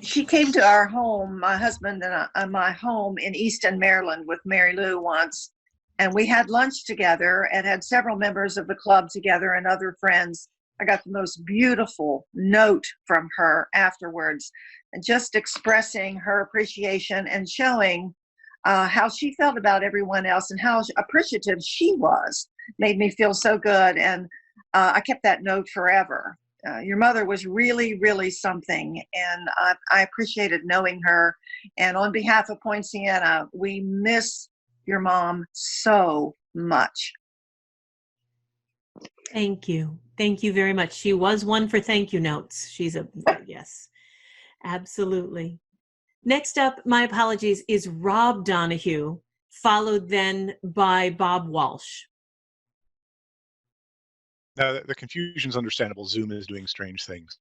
She came to our home, my husband and I, my home in Easton, Maryland with Mary Lou once, and we had lunch together and had several members of the club together and other friends. I got the most beautiful note from her afterwards, and just expressing her appreciation and showing how she felt about everyone else and how appreciative she was. Made me feel so good, and I kept that note forever. Your mother was really, really something, and I appreciated knowing her. And on behalf of Poinciana, we miss your mom so much.
Thank you. Thank you very much. She was one for thank you notes. She's yes, absolutely. Next up, my apologies, is Rob Donahue, followed then by Bob Walsh.
The confusion's understandable. Zoom is doing strange things.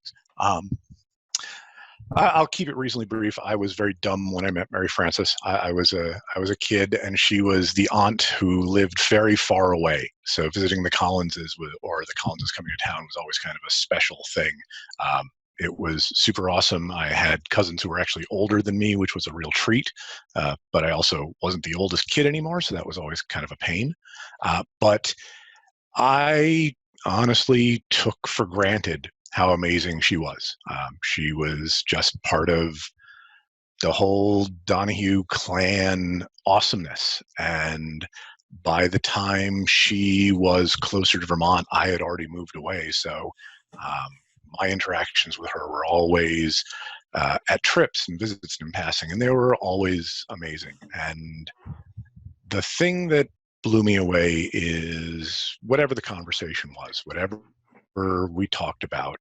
I'll keep it reasonably brief. I was very dumb when I met Mary Frances. I was a kid, and she was the aunt who lived very far away. So visiting the Collinses or the Collinses coming to town was always kind of a special thing. It was super awesome. I had cousins who were actually older than me, which was a real treat. But I also wasn't the oldest kid anymore, so that was always kind of a pain. But I honestly took for granted how amazing she was. She was just part of the whole Donoghue clan awesomeness. And by the time she was closer to Vermont, I had already moved away. So my interactions with her were always at trips and visits and passing, and they were always amazing. And the thing that blew me away is whatever the conversation was, whatever we talked about,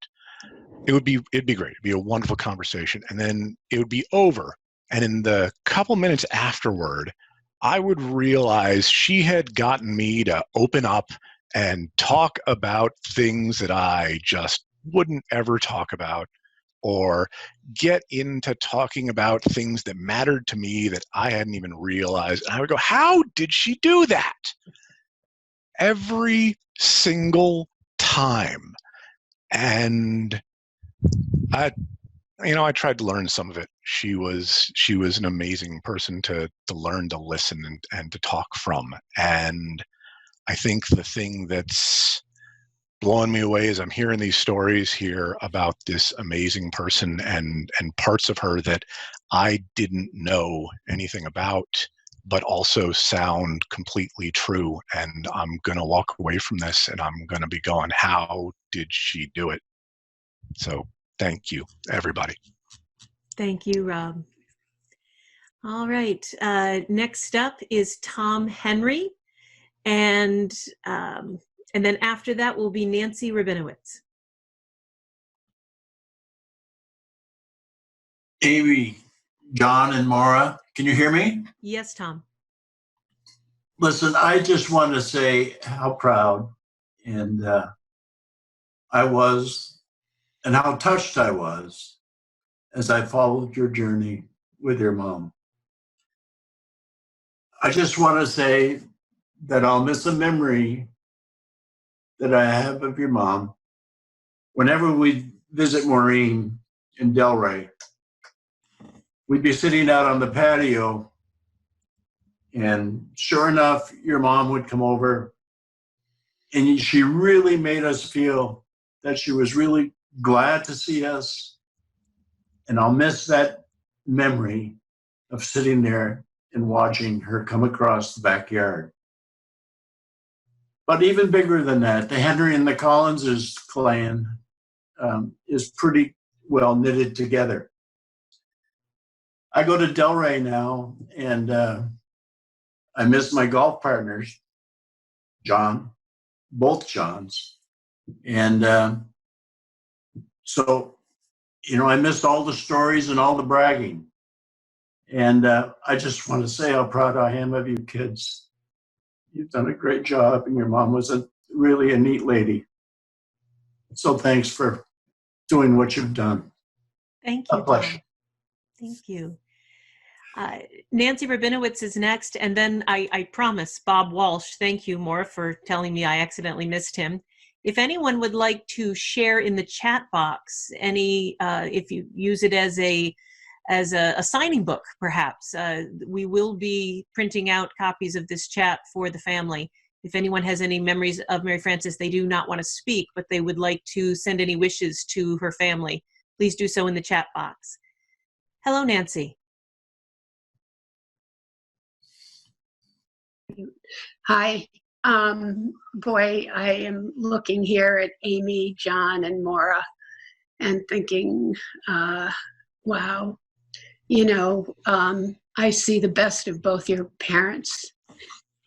it'd be great. It'd be a wonderful conversation, and then it would be over. And in the couple minutes afterward, I would realize she had gotten me to open up and talk about things that I just wouldn't ever talk about or get into talking about things that mattered to me that I hadn't even realized. And I would go, how did she do that? Every single time. And I tried to learn some of it. She was an amazing person to learn to listen and to talk from. And I think the thing that's blowing me away is I'm hearing these stories here about this amazing person and parts of her that I didn't know anything about, but also sound completely true. And I'm going to walk away from this and I'm going to be going, how did she do it? So thank you, everybody.
Thank you, Rob. All right. Next up is Tom Henry. And then after that will be Nancy Rabinowitz.
Amy, John, and Maura, can you hear me?
Yes, Tom.
Listen, I just want to say how proud and I was, and how touched I was as I followed your journey with your mom. I just want to say that I'll miss a memory that I have of your mom. Whenever we visit Maureen in Delray, we'd be sitting out on the patio, and sure enough, your mom would come over, and she really made us feel that she was really glad to see us. And I'll miss that memory of sitting there and watching her come across the backyard. But even bigger than that, the Henry and the Collins' clan is pretty well knitted together. I go to Delray now, and I miss my golf partners, John, both Johns. And so, I missed all the stories and all the bragging. And I just want to say how proud I am of you kids. You've done a great job, and your mom was really a neat lady. So thanks for doing what you've done.
Thank you,
God bless
Tom. Thank you. Nancy Rabinowitz is next, and then I promise Bob Walsh. Thank you, Maura, for telling me I accidentally missed him. If anyone would like to share in the chat box if you use it as a signing book, perhaps, we will be printing out copies of this chat for the family. If anyone has any memories of Mary Frances, they do not want to speak, but they would like to send any wishes to her family, please do so in the chat box. Hello, Nancy.
Hi. Boy, I am looking here at Amy, John, and Maura and thinking, wow, I see the best of both your parents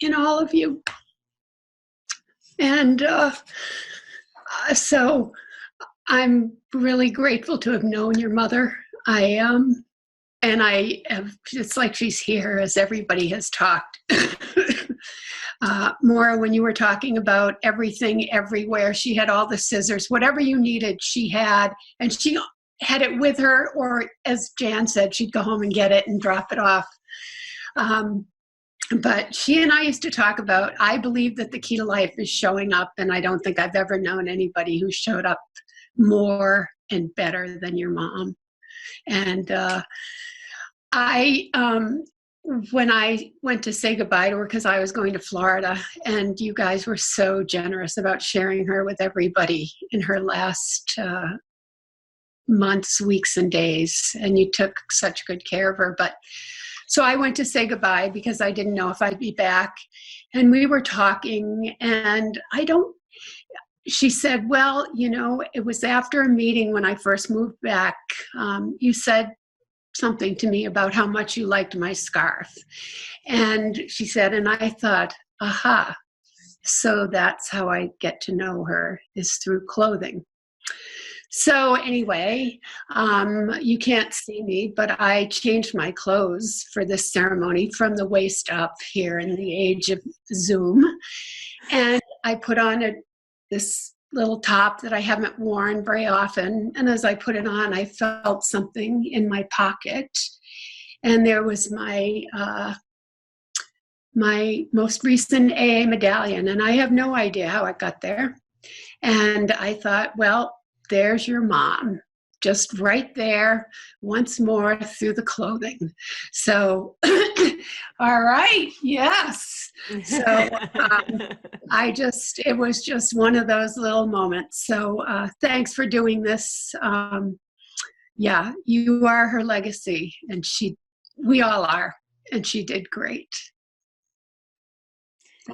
in all of you. And so I'm really grateful to have known your mother. It's like she's here as everybody has talked. Maura, when you were talking about everything everywhere, she had all the scissors, whatever you needed, she had, and she had it with her, or as Jan said, she'd go home and get it and drop it off. But she and I used to talk about, I believe that the key to life is showing up, and I don't think I've ever known anybody who showed up more and better than your mom. And when I went to say goodbye to her, because I was going to Florida, and you guys were so generous about sharing her with everybody in her last months, weeks, and days, and you took such good care of her. So I went to say goodbye because I didn't know if I'd be back, and we were talking, and she said, well, it was after a meeting when I first moved back. You said something to me about how much you liked my scarf. And she said, and I thought, aha, so that's how I get to know her, is through clothing. So anyway, you can't see me, but I changed my clothes for this ceremony from the waist up here in the age of Zoom. And I put on this little top that I haven't worn very often. And as I put it on, I felt something in my pocket. And there was my most recent AA medallion. And I have no idea how it got there. And I thought, well, there's your mom, just right there once more through the clothing. So, all right, yes. So it was just one of those little moments. So thanks for doing this. Yeah, you are her legacy, and we all are, and she did great.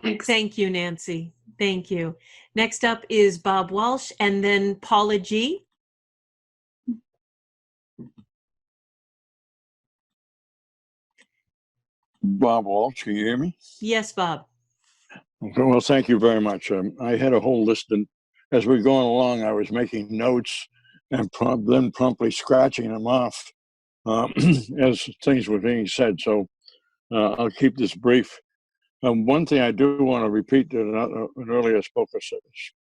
Thanks.
Thank you, Nancy. Thank you. Next up is Bob Walsh, and then Paula G.
Bob Walsh, can you hear me?
Yes, Bob.
Okay, well, thank you very much. I had a whole list, and as we were going along, I was making notes and then promptly scratching them off as things were being said. So I'll keep this brief. One thing I do want to repeat that an earlier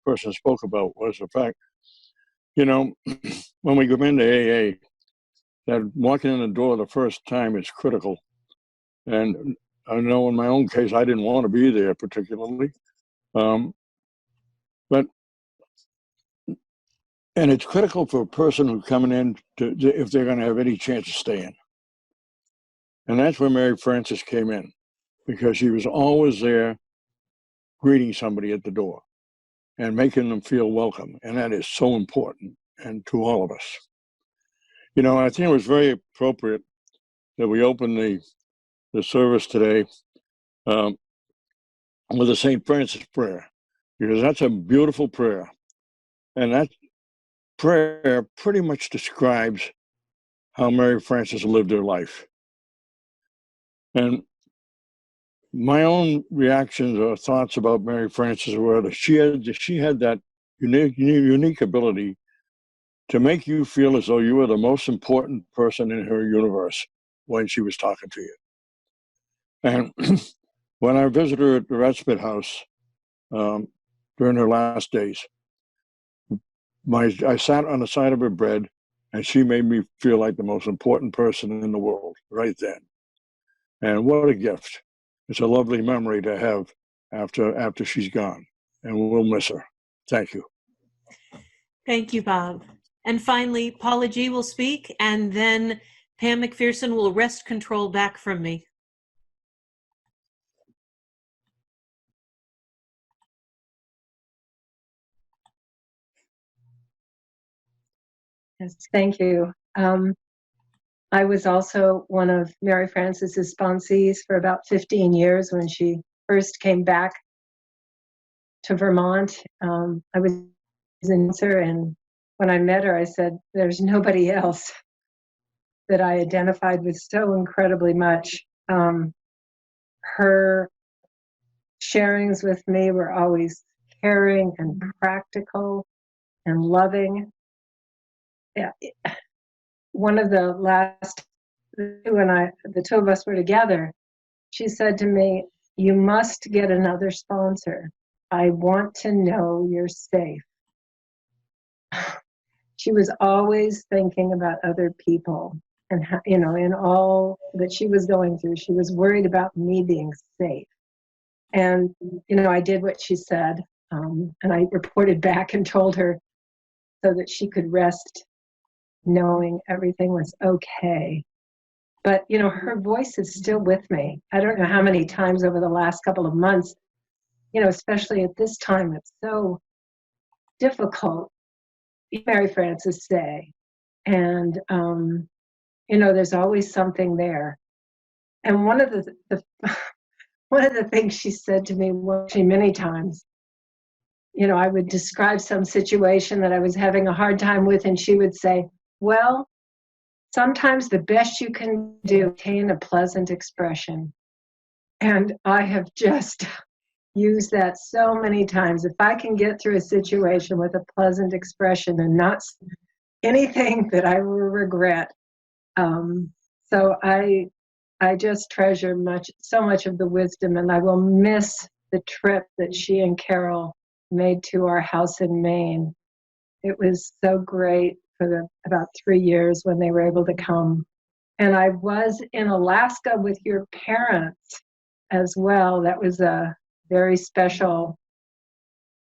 person spoke about was the fact, when we go into AA, that walking in the door the first time is critical. And I know in my own case, I didn't want to be there particularly. And it's critical for a person who's coming in if they're going to have any chance of staying. And that's where Mary Frances came in, because she was always there greeting somebody at the door and making them feel welcome. And that is so important, and to all of us. I think it was very appropriate that we opened the service today with the St. Francis prayer, because that's a beautiful prayer. And that prayer pretty much describes how Mary Frances lived her life. And my own reactions or thoughts about Mary Frances were that she had that unique ability to make you feel as though you were the most important person in her universe when she was talking to you. And when I visited her at the respite house during her last days, I sat on the side of her bed, and she made me feel like the most important person in the world right then. And what a gift. It's a lovely memory to have after she's gone, and we'll miss her. Thank you.
Thank you, Bob. And finally, Paula G. will speak, and then Pam McPherson will wrest control back from me.
Yes, thank you. I was also one of Mary Frances's sponsees for about 15 years when she first came back to Vermont. I was in her, and when I met her, I said, there's nobody else that I identified with so incredibly much. Her sharings with me were always caring and practical and loving. Yeah. One of the last, when the two of us were together, she said to me, you must get another sponsor. I want to know you're safe. She was always thinking about other people and, in all that she was going through, she was worried about me being safe. And, I did what she said, and I reported back and told her so that she could rest knowing everything was okay. But, her voice is still with me. I don't know how many times over the last couple of months, especially at this time, it's so difficult, Mary Frances say. And, there's always something there. And one of the things she said to me many times, I would describe some situation that I was having a hard time with, and she would say, well, sometimes the best you can do is obtain a pleasant expression. And I have just used that so many times. If I can get through a situation with a pleasant expression and not anything that I will regret. So I just treasure so much of the wisdom, and I will miss the trip that she and Carol made to our house in Maine. It was so great for about 3 years when they were able to come. And I was in Alaska with your parents as well. That was a very special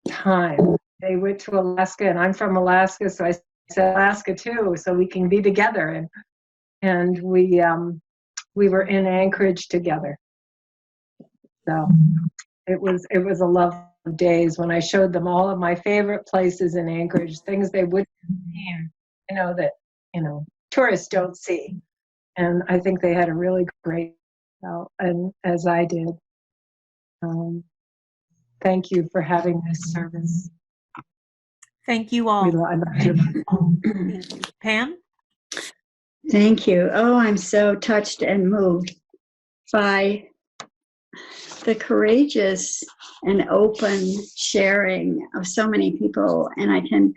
time. They went to Alaska, and I'm from Alaska, so I said Alaska too, so we can be together. And we were in Anchorage together. So it was a love of days when I showed them all of my favorite places in Anchorage, things they wouldn't see, that tourists don't see. And I think they had a really great, and as I did. Thank you for having this service.
Thank you all.
Thank
you. Pam?
Thank you. Oh, I'm so touched and moved by the courageous and open sharing of so many people. And I can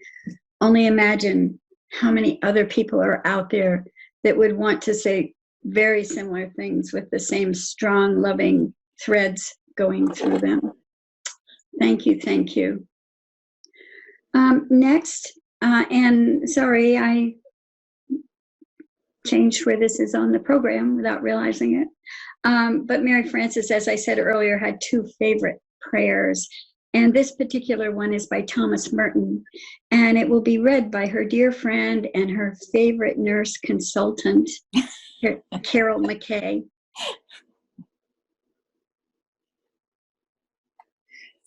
only imagine how many other people are out there that would want to say very similar things with the same strong, loving threads going through them. Thank you, thank you. Next, and sorry, I changed where this is on the program without realizing it. But Mary Frances, as I said earlier, had two favorite prayers. And this particular one is by Thomas Merton. And it will be read by her dear friend and her favorite nurse consultant, Carol McKay.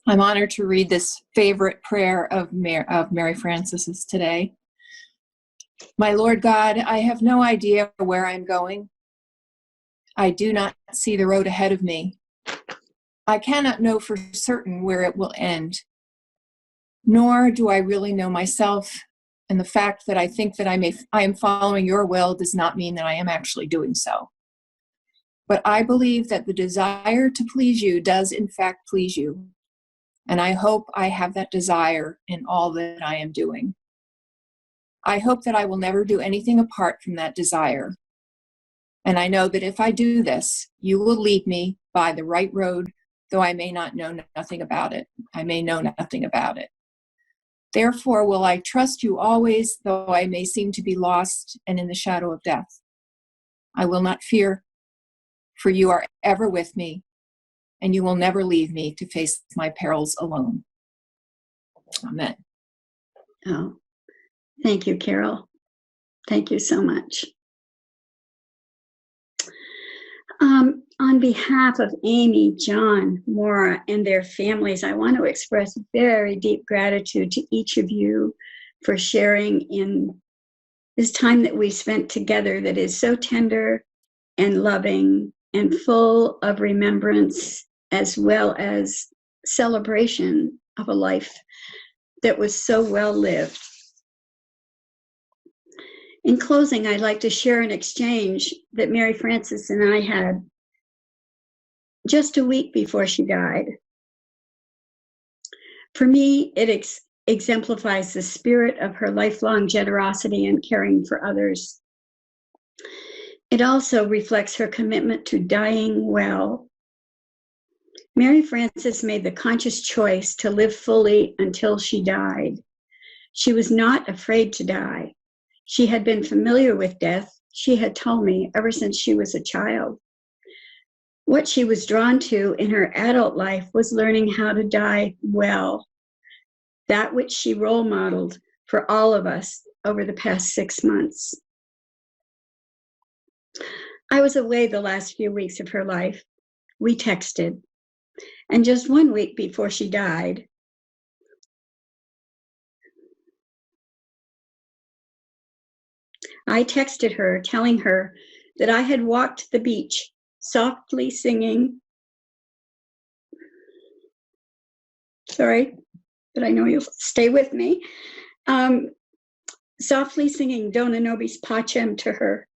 I'm honored to read this favorite prayer of Mary Frances's today. My Lord God, I have no idea where I'm going. I do not see the road ahead of me. I cannot know for certain where it will end. Nor do I really know myself, and the fact that I think that I am following your will does not mean that I am actually doing so. But I believe that the desire to please you does in fact please you. And I hope I have that desire in all that I am doing. I hope that I will never do anything apart from that desire. And I know that if I do this, you will lead me by the right road, though I may not know nothing about it. I may know nothing about it. Therefore will I trust you always, though I may seem to be lost and in the shadow of death. I will not fear, for you are ever with me, and you will never leave me to face my perils alone. Amen.
Oh, thank you, Carol. Thank you so much. On behalf of Amy, John, Maura, and their families, I want to express very deep gratitude to each of you for sharing in this time that we spent together that is so tender and loving and full of remembrance as well as celebration of a life that was so well lived. In closing, I'd like to share an exchange that Mary Frances and I had just a week before she died. For me, it exemplifies the spirit of her lifelong generosity and caring for others. It also reflects her commitment to dying well. Mary Frances made the conscious choice to live fully until she died. She was not afraid to die. She had been familiar with death, she had told me, ever since she was a child. What she was drawn to in her adult life was learning how to die well, that which she role modeled for all of us over the past 6 months. I was away the last few weeks of her life. We texted. And just 1 week before she died, I texted her telling her that I had walked the beach softly singing. Sorry, but I know you'll stay with me. Softly singing Dona Nobis Pacem to her.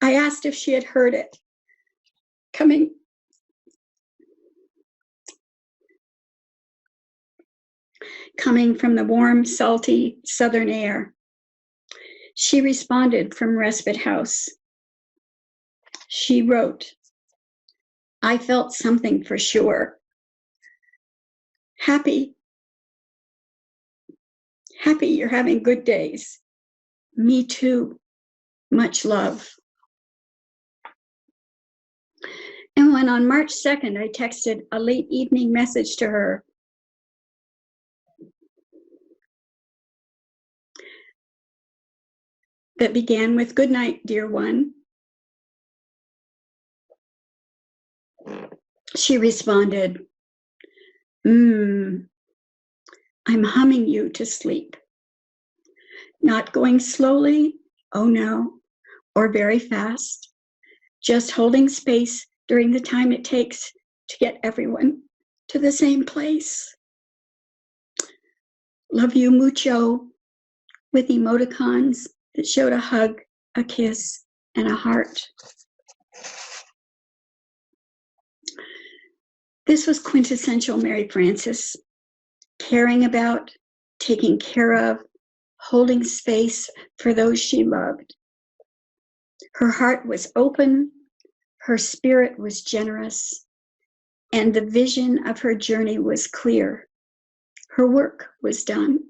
I asked if she had heard it coming from the warm, salty southern air. She responded from Respite House. She wrote, I felt something for sure. Happy you're having good days. Me too. Much love. And when on March 2nd, I texted a late evening message to her, that began with, "Good night, dear one," she responded, I'm humming you to sleep. Not going slowly, oh no, or very fast, just holding space during the time it takes to get everyone to the same place. Love you mucho, with emoticons that showed a hug, a kiss, and a heart. This was quintessential Mary Frances, caring about, taking care of, holding space for those she loved. Her heart was open, her spirit was generous, and the vision of her journey was clear. Her work was done.